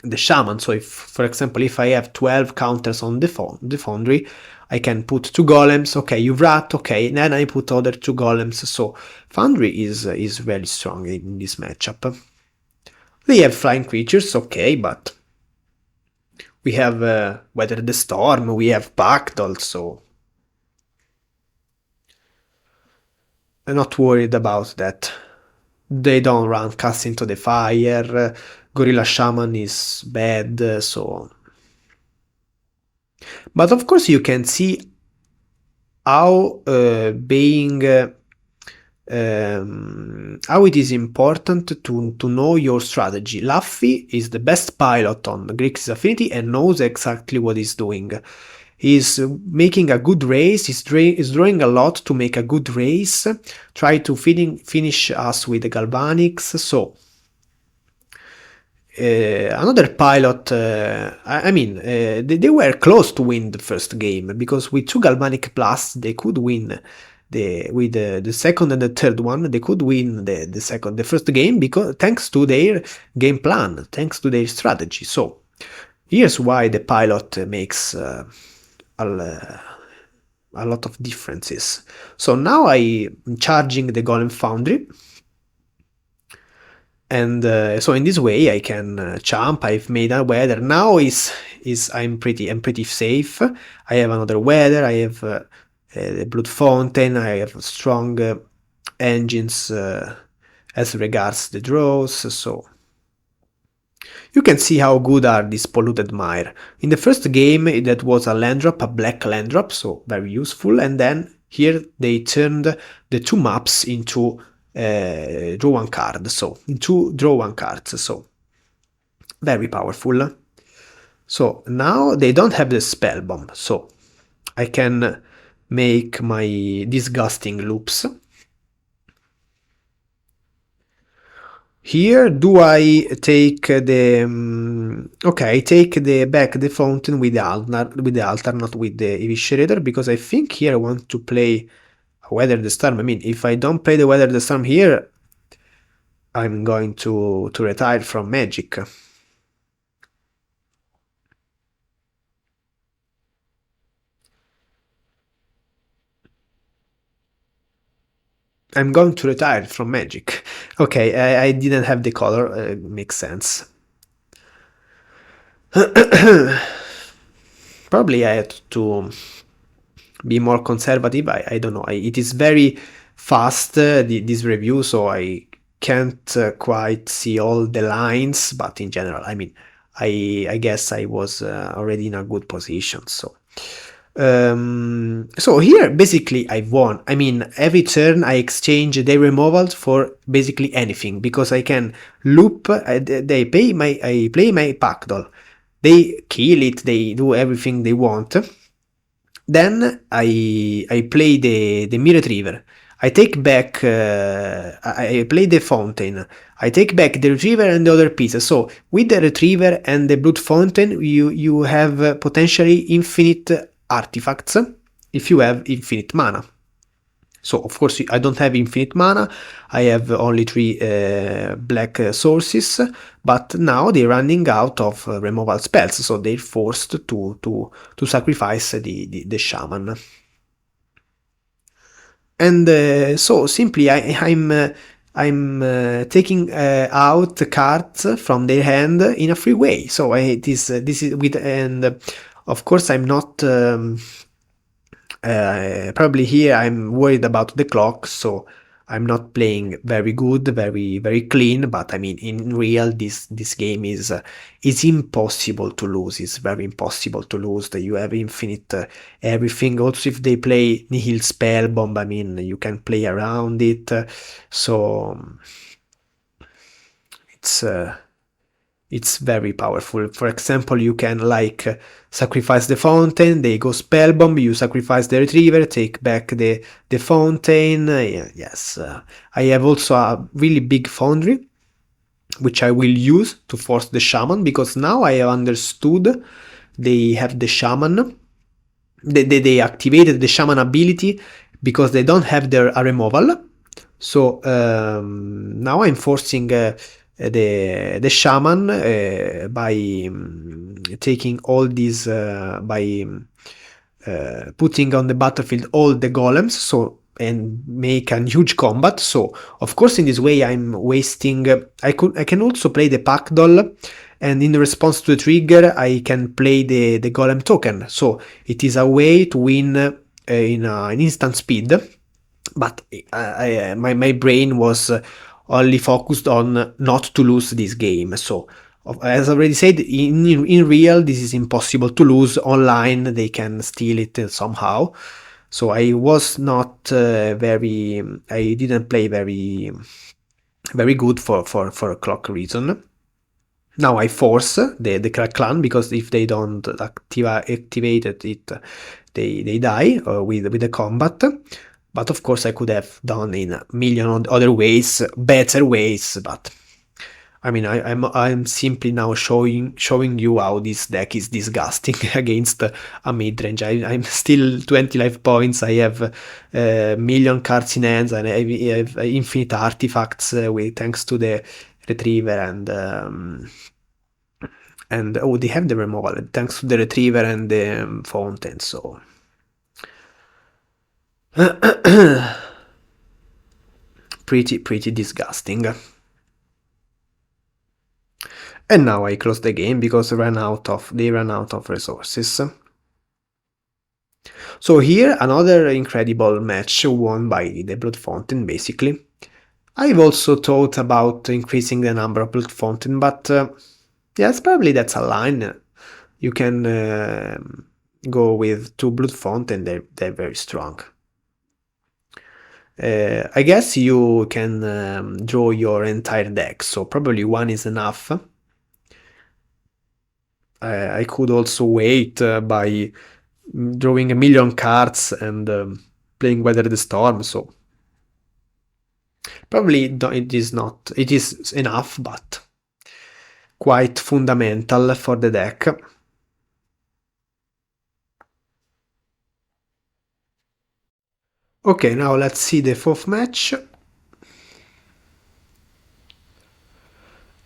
the Shaman. So if, for example, if I have 12 counters on the Foundry, I can put 2 golems, okay, you rat, okay, then I put other 2 golems, so Foundry is very strong in this matchup. They have flying creatures, okay, but we have Weather the Storm, we have Pactdoll, so I'm not worried about that. They don't run Cast into the Fire, Gorilla Shaman is bad, so... But of course you can see how being... how it is important to know your strategy. Luffy is the best pilot on Grixis Affinity and knows exactly what he's doing. He's making a good race, he's drawing a lot to make a good race, try to finish us with the Galvanics, so... another pilot, I mean, they were close to win the first game, because with 2 Galvanic Plus they could win with the second and the third one, they could win the first game, because thanks to their game plan, thanks to their strategy. So here's why the pilot makes a lot of differences. So now I'm charging the Golem Foundry, and so in this way I can jump. I've made a weather. Now I'm pretty safe. I have another weather. I have the Blood Fountain. I have strong engines as regards the draws. So you can see how good are these Polluted Mire. In the first game that was a land drop, a black land drop, so very useful. And then here they turned the 2 maps into draw 1 card, so into draw 1 cards, so very powerful. So now they don't have the spell bomb, so I can make my disgusting loops. Here, do I take the... okay, I take back the fountain with the altar, not with the Eviscerator, because I think here I want to play Weather the Storm. I mean, if I don't play the Weather the Storm here, I'm going to retire from Magic. I'm going to retire from Magic. Okay, I didn't have the color, makes sense. Probably I had to be more conservative. I don't know. It is very fast, this review, so I can't quite see all the lines, but in general, I mean, I guess I was already in a good position. So here basically I won. I mean, every turn I exchange their removal for basically anything, because I can loop. I play my Pactdoll. They kill it. They do everything they want. Then I play the Myr Retriever. I take back. I play the Fountain. I take back the Retriever and the other pieces. So with the Retriever and the Blood Fountain, you have potentially infinite artifacts if you have infinite mana. So of course I don't have infinite mana, I have only 3 black sources, but now they're running out of removal spells, so they're forced to sacrifice the shaman. And so simply I'm taking out cards from their hand in a free way. So this is with, and of course I'm not. Probably here I'm worried about the clock, so I'm not playing very good, very clean. But I mean, in real, this game is impossible to lose. It's very impossible to lose. You have infinite everything. Also, if they play Nihil Spellbomb, I mean, you can play around it. So it's very powerful. For example, you can like sacrifice the fountain, they go spellbomb, you sacrifice the retriever, take back the fountain. Yes, I have also a really big foundry, which I will use to force the shaman, because now I have understood they have the shaman. They activated the shaman ability because they don't have their removal. So now I'm forcing the shaman by taking all these by putting on the battlefield all the golems, so, and make a huge combat. So of course in this way I'm wasting. I can also play the Pactdoll, and in response to the trigger I can play the golem token. So it is a way to win in an instant speed. But my brain was only focused on not to lose this game. So as I already said, in real this is impossible to lose. Online they can steal it somehow. So I was not very. I didn't play very good for a clock reason. Now I force the Krark-Clan, because if they don't activate it, they die with the combat. But of course I could have done in a million other ways, better ways. But I mean, I'm simply now showing you how this deck is disgusting against a midrange. I'm still 20 life points. I have million cards in hands, and I have infinite artifacts thanks to the retriever and oh, they have the removal thanks to the retriever and the fountain. So pretty disgusting. And now I close the game because they ran out of resources. So here another incredible match won by the Blood Fountain, basically. I've also thought about increasing the number of Blood Fountain, but yes, probably that's a line. You can go with 2 Blood Fountain, they're very strong. I guess you can draw your entire deck, so probably 1 is enough. I could also wait by drawing a million cards and playing Weather the Storm, so probably it is enough, but quite fundamental for the deck. Okay, now let's see the 4th match.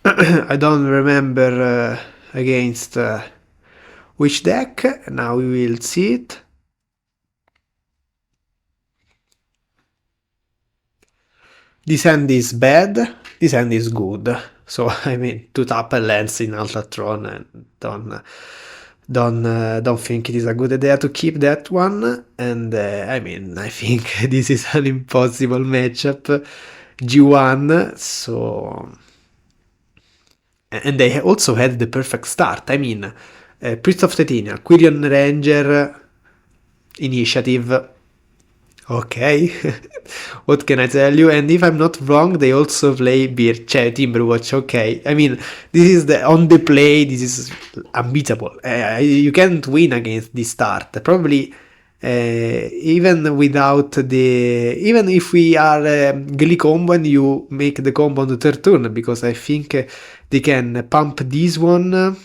I don't remember against which deck. Now we will see it. This hand is bad, this hand is good. So, I mean, to tap a lens in Tron and don't think it is a good idea to keep that one. And I mean, I think this is an impossible matchup. G1, so... And they also had the perfect start. I mean, Priest of Titania, Quirion Ranger, Initiative. Okay, what can I tell you? And if I'm not wrong, they also play Timberwatch. Okay, I mean, this is on the play. This is unbeatable. You can't win against this start. Probably even without even if we are Glee combo and you make the combo on the third turn, because I think they can pump this one.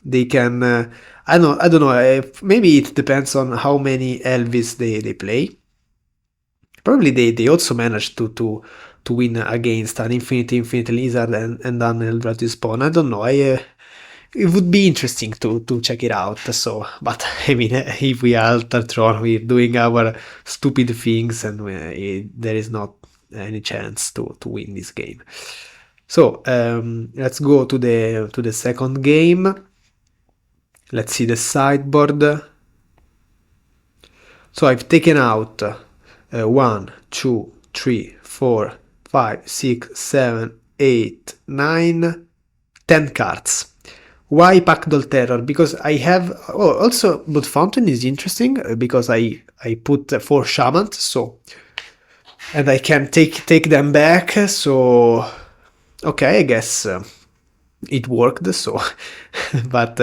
They can. I don't know. Maybe it depends on how many Elves they play. Probably they also managed to win against an Infinite Lizard and an Eldrazi Spawn. I don't know. It would be interesting to check it out. So, but I mean, if we alter Tron, we're doing our stupid things, and there is not any chance to win this game. So let's go to the second game. Let's see the sideboard. So I've taken out 1, 2, 3, 4, 5, 6, 7, 8, 9, 10 cards. Why Pactdoll Terror? Because I have... Oh, also, Blood Fountain is interesting because I put 4 Shamans, so... And I can take them back, so... Okay, I guess... it worked, so but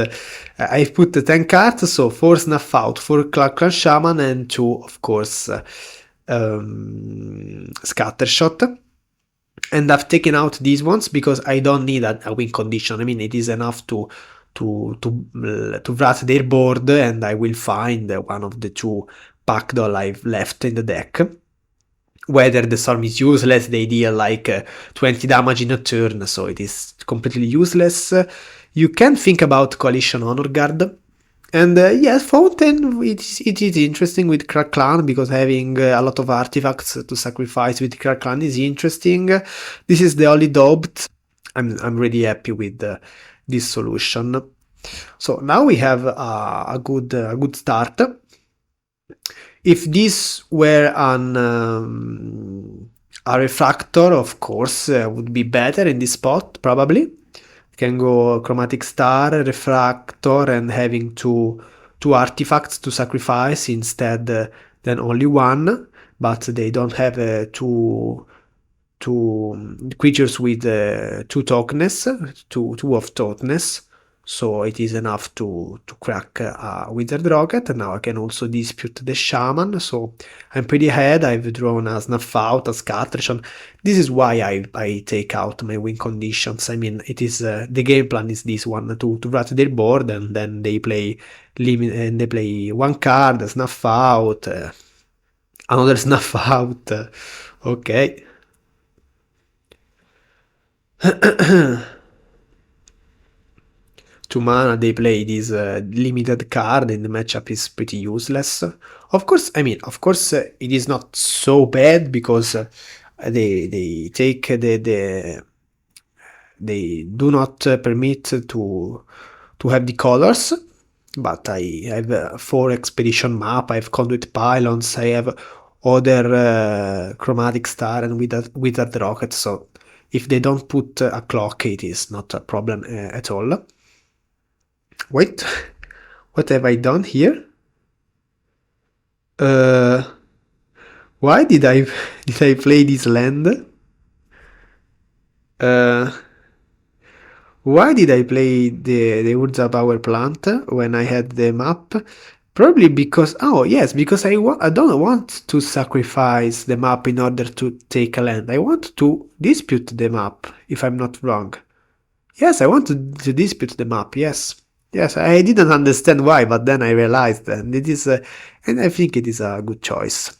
I put the 10 cards, so 4 Snuff Out, 4 Krark-Clan Shaman, and 2, of course, Scattershot. And I've taken out these ones because I don't need a win condition. I mean, it is enough to wrap their board, and I will find one of the 2 Pactdoll I've left in the deck. Whether the storm is useless, they deal like 20 damage in a turn, so it is completely useless. You can think about Coalition Honor Guard. And yes, Fountain, it is interesting with Krark-Clan, because having a lot of artifacts to sacrifice with Krark-Clan is interesting. This is the only doubt. I'm really happy with this solution. So now we have a good start. If this were a refractor, of course, would be better in this spot, probably. You can go Chromatic Star, Refractor, and having two artifacts to sacrifice instead than only one, but they don't have two creatures with 2 toughness, two of toughness. So it is enough to crack a Withered Rocket. Now I can also dispute the Shaman, so I'm pretty ahead. I've drawn a Snuff Out, a Scattershot. This is why I take out my win conditions. I mean, it is the game plan is this one, to rat their board, and then they play one card, a Snuff Out, another Snuff Out. Okay. 2 mana, they play this limited card, and the matchup is pretty useless. Of course, I mean, it is not so bad, because they take they do not permit to have the colors, but I have 4 Expedition map, I have Conduit Pylons, I have other Chromatic Star and Withered Rocket, so if they don't put a clock, it is not a problem at all. Wait, what have I done here? Why did I play this land? Why did I play the Urza Power Plant when I had the map? Probably because, oh yes, because I don't want to sacrifice the map in order to take a land. I want to dispute the map, if I'm not wrong. Yes, I want to dispute the map, yes. Yes, I didn't understand why, but then I realized, and it is, and I think it is a good choice.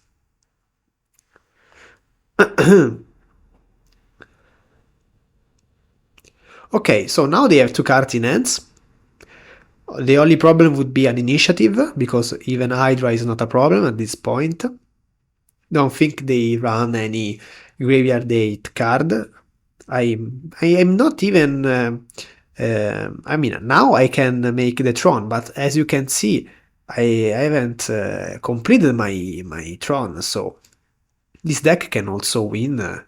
Okay, so now they have 2 cards in hands. The only problem would be an initiative, because even Hydra is not a problem at this point. Don't think they run any graveyard 8 card. I am not even I mean, now I can make the Tron, but as you can see, I haven't completed my Tron, so this deck can also win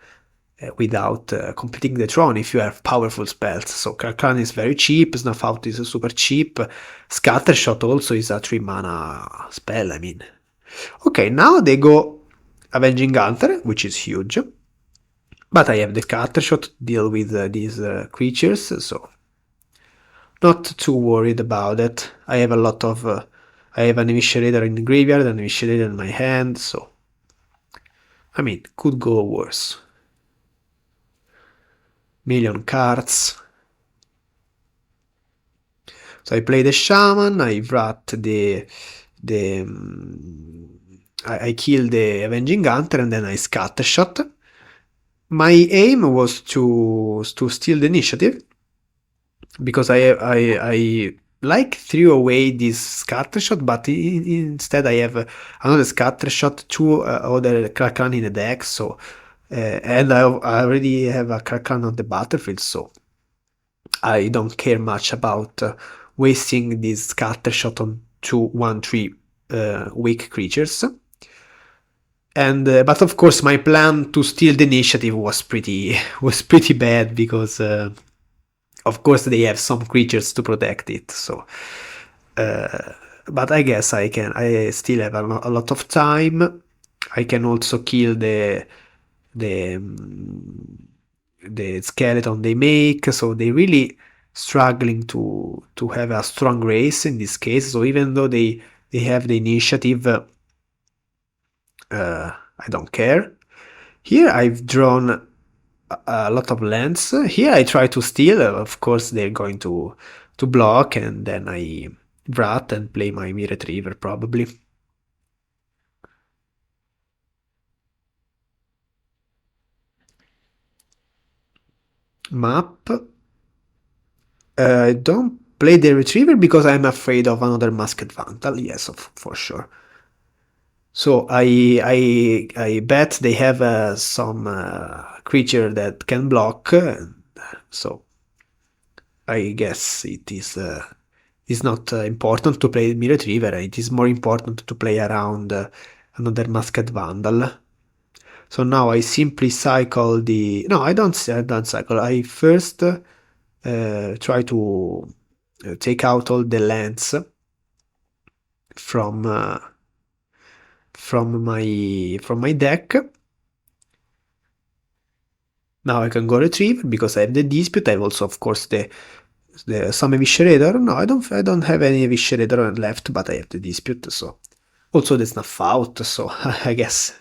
without completing the Tron if you have powerful spells. So Krark-Clan is very cheap, Snuff Out is super cheap, Scattershot also is a 3 mana spell, I mean. Okay, now they go Avenging Hunter, which is huge. But I have the Scattershot to deal with these creatures, so not too worried about it. I have a lot of... I have an Eviscerator in the graveyard, an Eviscerator in my hand, so... I mean, could go worse. Million cards. So I play the Shaman, I wrath I kill the Avenging Hunter and then I Scattershot. My aim was to steal the initiative, because I like threw away this Scattershot, but instead I have another Scattershot, 2 other Krark-Clan in the deck, so and I already have a Krark-Clan on the battlefield, so I don't care much about wasting this Scattershot on 2 1/3 weak creatures. And but of course my plan to steal the initiative was pretty bad, because of course they have some creatures to protect it, so but I guess I still have a lot of time. I can also kill the skeleton they make, so they really struggling to have a strong race in this case. So even though they have the initiative, I don't care. Here I've drawn a lot of lands. Here I try to steal. Of course they're going to block, and then I wrath and play my Myr Retriever probably. Map. I don't play the Retriever because I'm afraid of another Masked Vandal. Yes, for sure. So I bet they have some creature that can block, so I guess it is not important to play Myr Retriever. It is more important to play around another Masked Vandal. So now I simply cycle the... No, I don't cycle. I first try to take out all the lands from my deck. Now I can go retrieve because I have the Dispute. I have also, of course, some Eviscerator. No, I don't have any Eviscerator left, but I have the Dispute. So also the Snuff Out. So I guess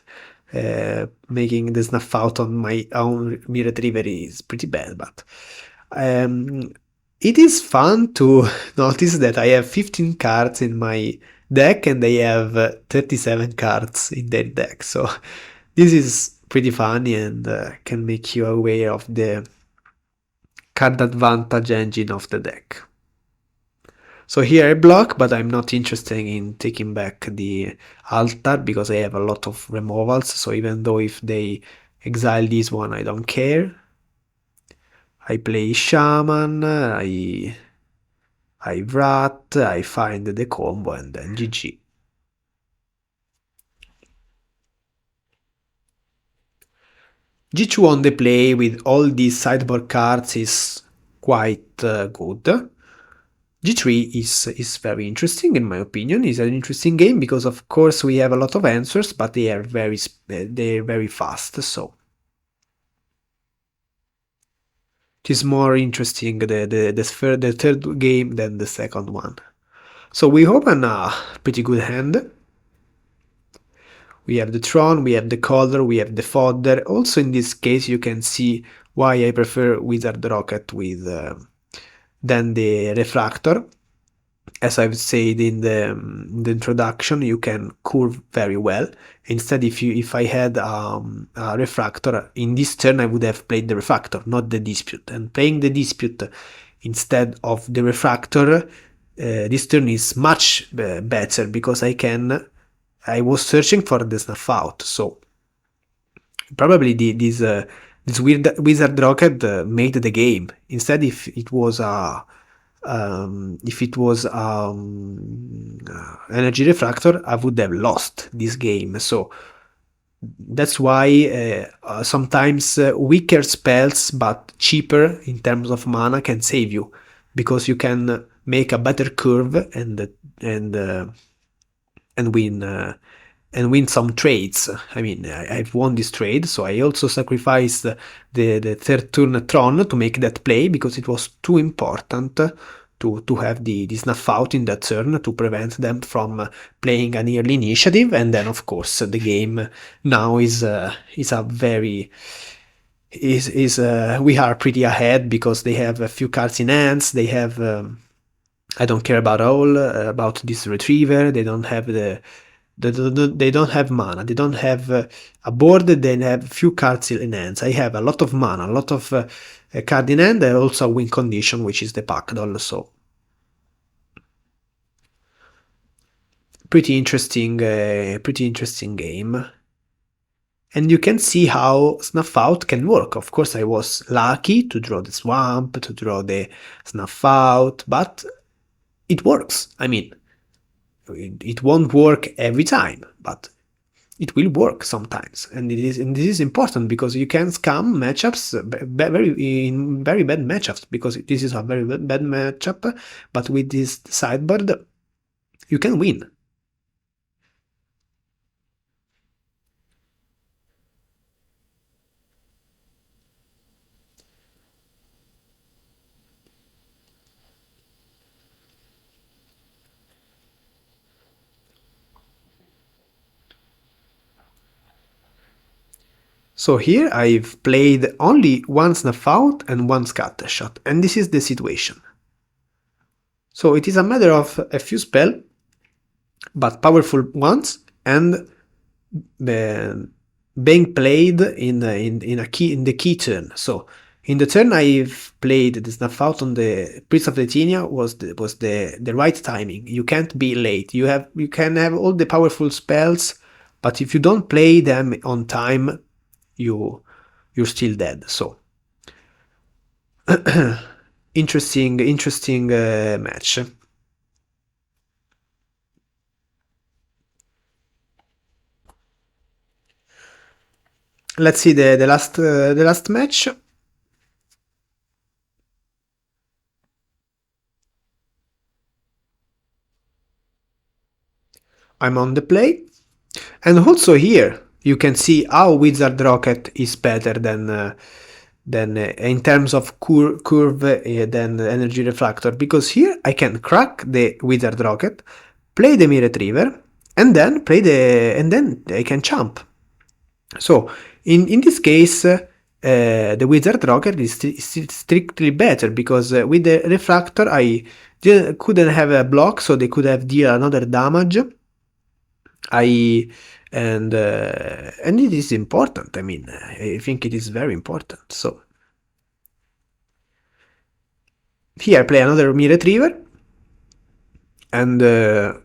making the Snuff Out on my own Myr Retriever is pretty bad, but it is fun to notice that I have 15 cards in my deck and they have 37 cards in their deck. So this is pretty funny and can make you aware of the card advantage engine of the deck. So here I block, but I'm not interested in taking back the altar because I have a lot of removals. So even though if they exile this one, I don't care. I play Shaman, I wrath, I find the combo, and then GG. G2 on the play with all these sideboard cards is quite good. G3 is very interesting in my opinion. It's an interesting game because of course we have a lot of answers, but they're very fast, so it is more interesting the third game than the second one. So we open a pretty good hand. We have the Tron, we have the Color, we have the Fodder. Also in this case you can see why I prefer Wizard Rocket with than the Refractor. As I've said in the introduction, you can curve very well. Instead, if I had a Refractor, in this turn I would have played the Refractor, not the Dispute. And playing the Dispute instead of the Refractor, this turn is much better because I was searching for the Snuff Out. So Probably this weird wizard rocket made the game. Instead, if it was energy refractor, I would have lost this game. So that's why sometimes weaker spells but cheaper in terms of mana can save you, because you can make a better curve and win some trades. I mean, I've won this trade, so I also sacrificed the third turn Tron to make that play, because it was too important to have the Snuff Out in that turn to prevent them from playing an early initiative. And then, of course, the game now is a very... we are pretty ahead because they have a few cards in hands. They have... I don't care about this Retriever. They don't have they don't have mana. They don't have a board. They have few cards in hands. I have a lot of mana, a lot of card in hand, and also a win condition, which is the Pactdoll. So pretty interesting game. And you can see how Snuff Out can work. Of course, I was lucky to draw the Swamp, to draw the Snuff Out, but it works. I mean, it won't work every time, but it will work sometimes. And this is important, because you can scam matchups in very bad matchups, because this is a very bad matchup, but with this sideboard, you can win. So here I've played only one Snuff Out and one Scattershot, and this is the situation. So it is a matter of a few spells, but powerful ones, and being played in the key turn. So in the turn I've played the Snuff Out on the Prince of Letinia was the right timing. You can't be late. You can have all the powerful spells, but if you don't play them on time, you're still dead. So interesting match. Let's see the last match. I'm on the play, and also here you can see how Wizard Rocket is better than in terms of curve than Energy Refractor, because here I can crack the Wizard Rocket, play the Myr Retriever, and then I can jump. So in this case, the Wizard Rocket is strictly better, because with the Refractor I couldn't have a block, so they could have deal another damage. And it is important. I mean, I think it is very important. So here I play another Myr Retriever, and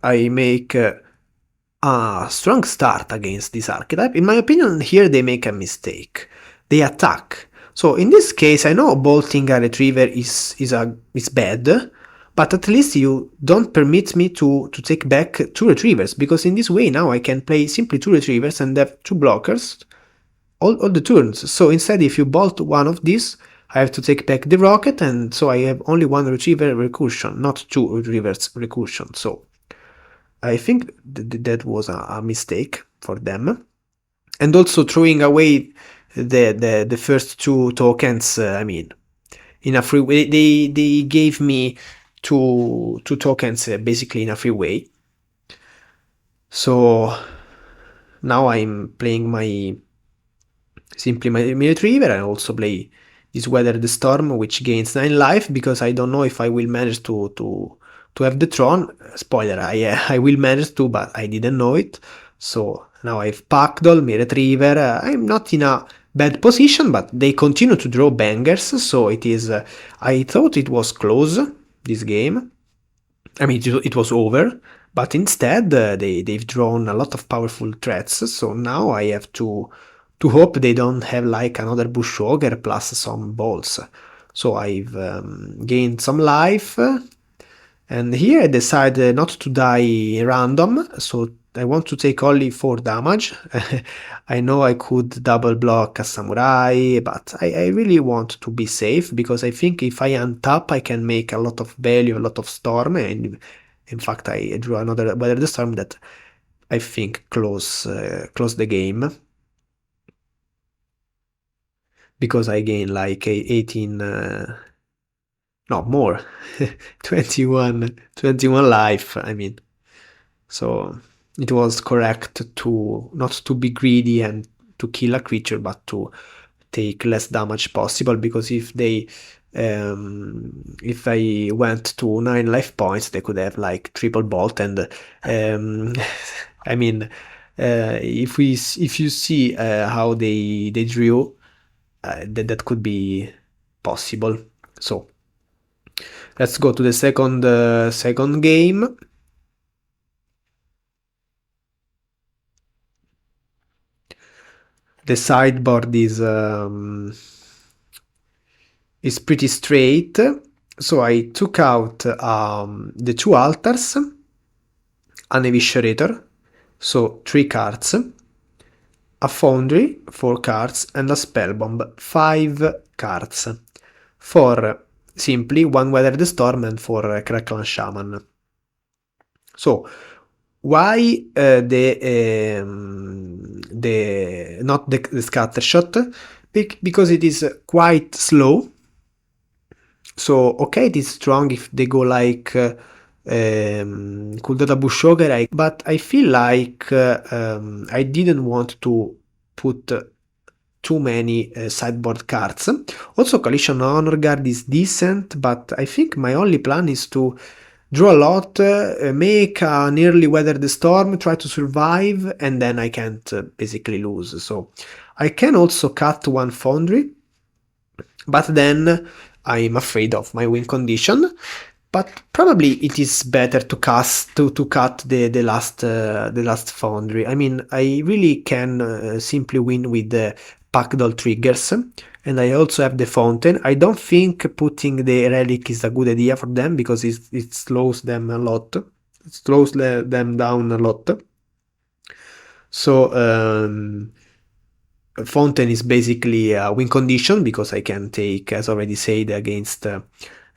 I make a strong start against this archetype. In my opinion, here they make a mistake. They attack. So in this case, I know bolting a Retriever is bad, but at least you don't permit me to take back 2 Retrievers, because in this way now I can play simply 2 Retrievers and have 2 blockers all the turns. So instead, if you bolt one of these, I have to take back the rocket, and so I have only 1 Retriever recursion, not 2 Retrievers recursion. So I think that was a mistake for them. And also throwing away the first 2 tokens, I mean, in a free way, they gave me 2 tokens basically in a free way. So now I'm playing simply my Myr Retriever. I also play this Weather the Storm, which gains 9 life, because I don't know if I will manage to have the Tron. Spoiler, I will manage to, but I didn't know it. So now I have Pactdoll, Myr Retriever. I'm not in a bad position, but they continue to draw bangers, so it is... I thought it was close, this game. I mean, it was over, but instead they've drawn a lot of powerful threats, so now I have to to hope they don't have like another Bush Ogre plus some balls. So I've gained some life, and here I decided not to die random, so I want to take only 4 damage. I know I could double block a samurai, but I really want to be safe, because I think if I untap I can make a lot of value, a lot of storm, and in fact I drew another Weather the Storm that I think close the game. Because I gain like 18, no, more, 21 life, I mean. So it was correct to not to be greedy and to kill a creature, but to take less damage possible, because if I went to 9 life points, they could have like triple bolt, and I mean, if you see how they drew, that could be possible. So let's go to the second game. The sideboard is pretty straight. So I took out the 2 altars, an Eviscerator, so 3 cards, a Foundry, 4 cards, and a Spellbomb, 5 cards, for simply 1 Weather the Storm and 4 Krark-Clan Shaman. So why not the Scattershot? Because it is quite slow. So okay, it is strong if they go like Kuldata Bush Ogre, but I feel like I didn't want to put too many sideboard cards. Also, Coalition Honor Guard is decent, but I think my only plan is to draw a lot, make a nearly Weather the Storm, try to survive, and then I can't basically lose. So I can also cut 1 Foundry, but then I'm afraid of my win condition. But probably it is better to cut the last Foundry. I mean, I really can simply win with the Pactdoll triggers, and I also have the Fountain. I don't think putting the Relic is a good idea for them, because it slows them a lot. It slows them down a lot. So Fountain is basically a win condition, because I can take, as already said, against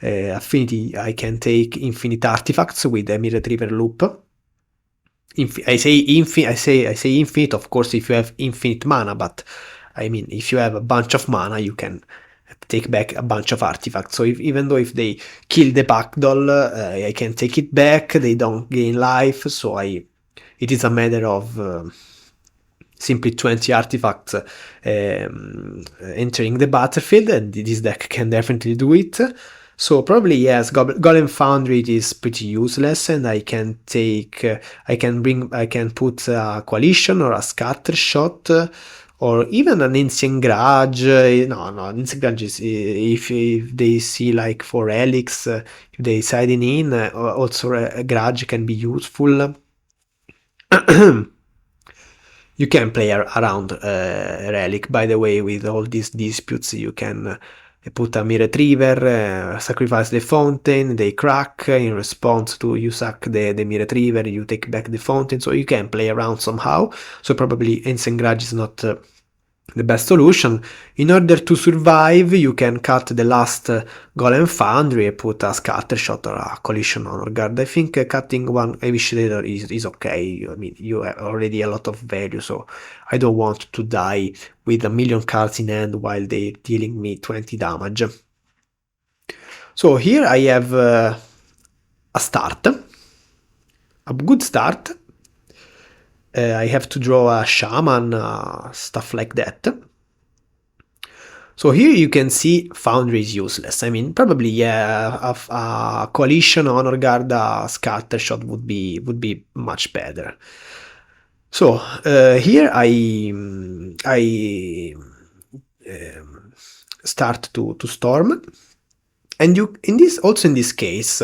Affinity, I can take infinite artifacts with a Myr Retriever loop. I say infinite, of course, if you have infinite mana, but I mean, if you have a bunch of mana, you can take back a bunch of artifacts. So even though if they kill the Pactdoll, I can take it back. They don't gain life, so it is a matter of simply 20 artifacts entering the battlefield, and this deck can definitely do it. So probably yes, Golem Foundry is pretty useless, and I can take, I can put a Coalition or a Scattershot, or even an Ancient Grudge. No, Ancient Grudge is if they see like 4 relics, if they siding in, also a Grudge can be useful. You can play around Relic, by the way, with all these disputes. You can put a Myr Retriever, sacrifice the Fountain, they crack, in response to you sack the Myr Retriever, you take back the Fountain, so you can play around somehow. So probably Ancient Grudge is not the best solution. In order to survive, you can cut the last Golem Foundry and put a Scattershot or a Coalition Honor Guard. I think cutting 1 Eviscerator is okay. I mean, you have already a lot of value, so I don't want to die with a million cards in hand while they're dealing me 20 damage. So here I have a start, a good start. I have to draw a Shaman, stuff like that. So here you can see Foundry is useless. I mean, probably yeah, a Coalition, Honor Guard, a Scattershot would be much better. So here I start to storm, and in this case,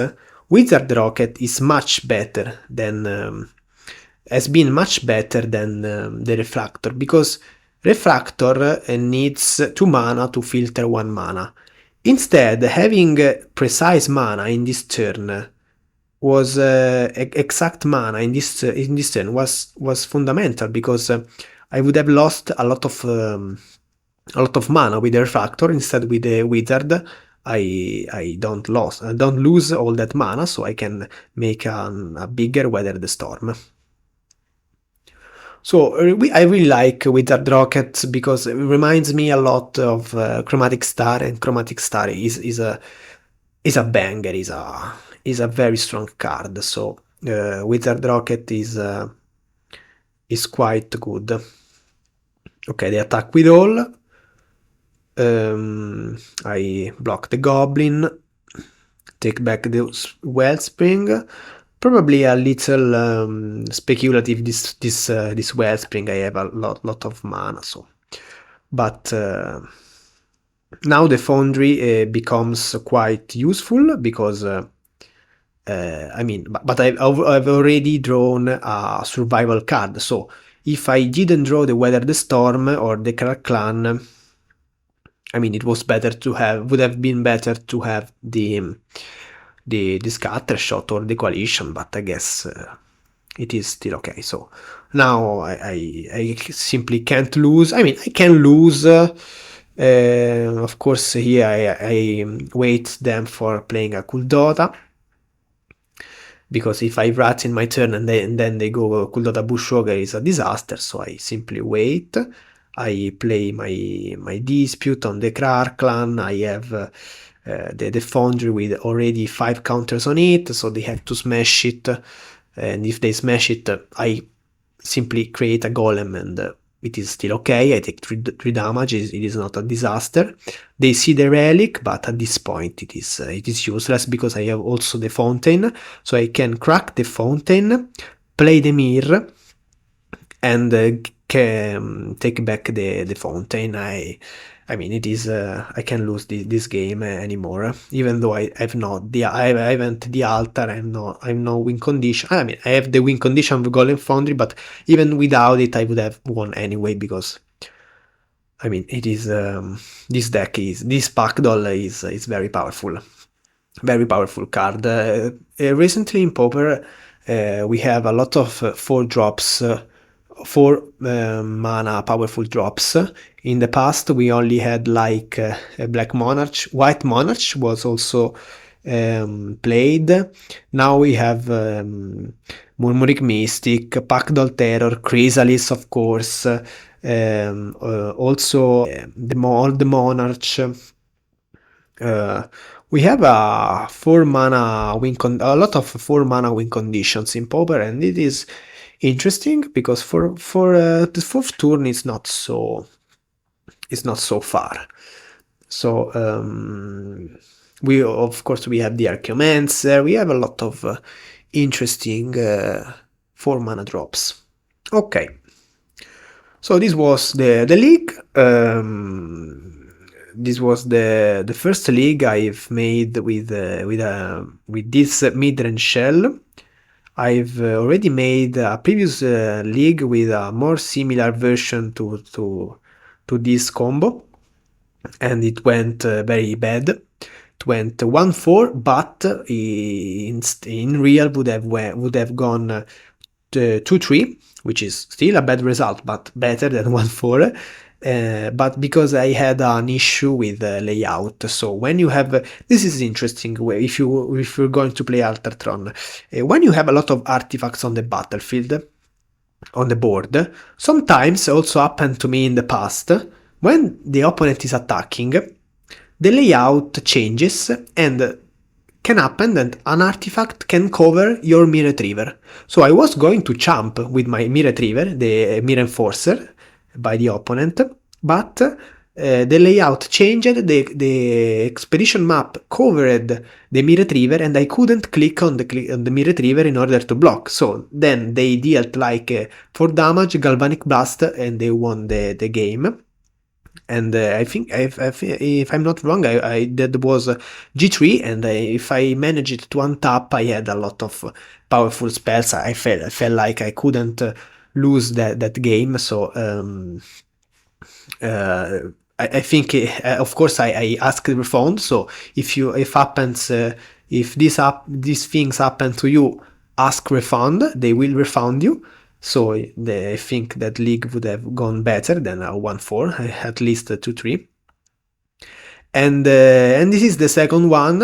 Wizard Rocket is much better than has been much better than the Refractor, because Refractor needs 2 mana to filter 1 mana. Instead, having precise mana in this turn was exact mana in this turn was fundamental, because I would have lost a lot of mana with the Refractor. Instead, with the Wizard, I don't lose all that mana, so I can make a bigger Weather the Storm. So I really like Wizard Rocket because it reminds me a lot of Chromatic Star, and Chromatic Star is a banger, is a very strong card. So Wizard Rocket is quite good. Okay, they attack with all. I block the Goblin, take back the Wellspring. Probably a little speculative this Wellspring. I have a lot of mana, so. But now the Foundry becomes quite useful because I mean, but I've already drawn a survival card. So if I didn't draw the Weather the Storm or the Krark-Clan, I mean, it was better to have. Would have been better to have the Scattershot or the Coalition, but I guess it is still okay. So now I simply can't lose. I mean, I can lose. Of course, here I wait them for playing a Kuldota, because if I rat in my turn and then they go Kuldota Bushwalker, is a disaster. So I simply wait. I play my Dispute on the Krark-Clan. I have the Foundry with already 5 counters on it, so they have to smash it. And if they smash it, I simply create a Golem, and it is still okay. I take 3 damage. It is not a disaster. They see the Relic, but at this point it is useless, because I have also the Fountain, so I can crack the Fountain, play the Myr, and take back the Fountain. I mean, it is. I can lose this game anymore, even though I haven't the altar. I'm no win condition. I mean, I have the win condition of Golem Foundry, but even without it, I would have won anyway, because I mean, it is this Pactdoll is very powerful card. Recently in Pauper, we have a lot of 4 drops. 4 mana powerful drops. In the past, we only had like a Black Monarch. White Monarch was also played. Now we have Murmuring Mystic, Pactdoll Terror, Chrysalis, of course, also the Monarch. We have a 4 mana a lot of 4 mana win conditions in Pauper, and it is interesting because for the 4th turn it's not so far. So we of course we have the Archaeomancer. We have a lot of interesting 4 mana drops. Okay, so this was the league. This was the first league I've made with this mid-range shell. I've already made a previous league with a more similar version to this combo, and it went very bad. It went 1-4, but in real would have gone 2-3, which is still a bad result, but better than 1-4. But because I had an issue with layout. So when you have this is interesting way if you're going to play Tron, when you have a lot of artifacts on the battlefield, on the board, sometimes also happened to me in the past, when the opponent is attacking, the layout changes, and can happen that an artifact can cover your Myr Retriever. So I was going to jump with my Myr Retriever, the Myr Enforcer, by the opponent, but the layout changed, the expedition map covered the Myr Retriever, and I couldn't click on the Myr Retriever in order to block. So then they dealt like 4 damage, Galvanic Blast, and they won the game. And I think if I'm not wrong, that was G3, and if I managed to untap, I had a lot of powerful spells. I felt like I couldn't lose that game. So I think, of course, I asked refund. So if these things happen to you, ask refund. They will refund you. So I think that league would have gone better than a 1-4, at least a 2-3. And this is the second one.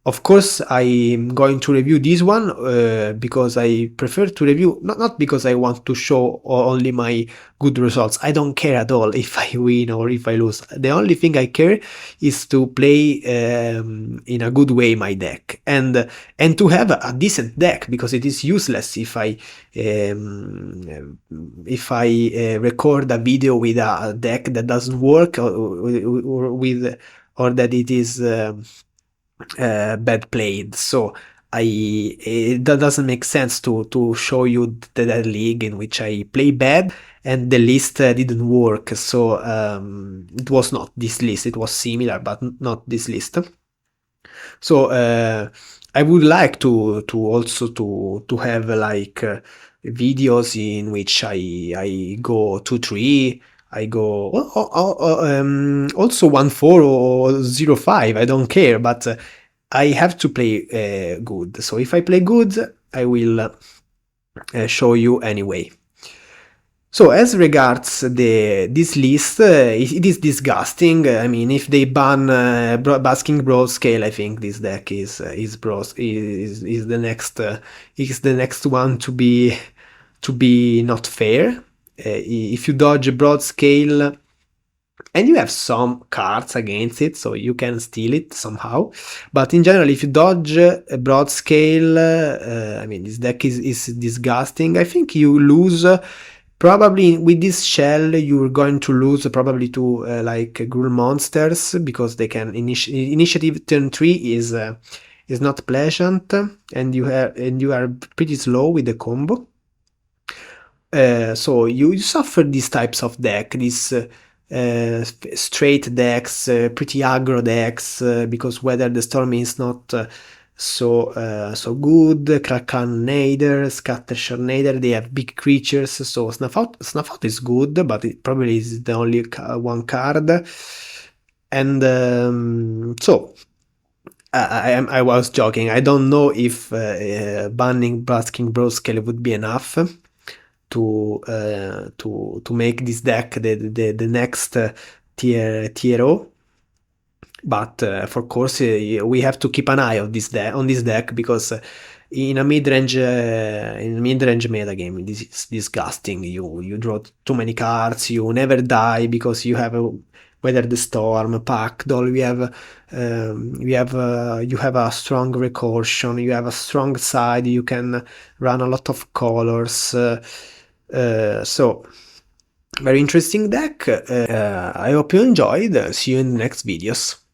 Of course, I'm going to review this one because I prefer to review, not because I want to show only my good results. I don't care at all if I win or if I lose. The only thing I care is to play in a good way my deck and to have a decent deck, because it is useless if I record a video with a deck that doesn't work or that it is bad played. So that doesn't make sense to show you the league in which I play bad and the list didn't work. So it was not this list. It was similar, but not this list. So I would like to also to have like videos in which I go 2-3. I go also 1-4 or 0-5. I don't care, but I have to play good. So if I play good, I will show you anyway. So as regards this list, it is disgusting. I mean, if they ban Basking Broadscale, I think this deck is the next one to be not fair. If you dodge Broadscale, and you have some cards against it, so you can steal it somehow. But in general, if you dodge a Broadscale, I mean, this deck is disgusting. I think you lose. Probably with this shell, you're going to lose probably to like Gruul monsters, because they can initiative turn 3 is not pleasant, and you are pretty slow with the combo. So you suffer these types of deck, these straight decks, pretty aggro decks, because Weather the Storm is not so good. Krark-Clan Shaman, Scattershot Nader, they have big creatures, so Snuff Out is good, but it probably is the only one card. And so I was joking. I don't know if banning Basking Broadscale would be enough to make this deck the next tier 0. But of course, we have to keep an eye on this deck, because in a mid-range metagame, this is disgusting. You draw too many cards, you never die because you have Weather the Storm, Pactdoll. You have a strong recursion, you have a strong side, you can run a lot of colors. So very interesting deck. I hope you enjoyed. See you in the next videos.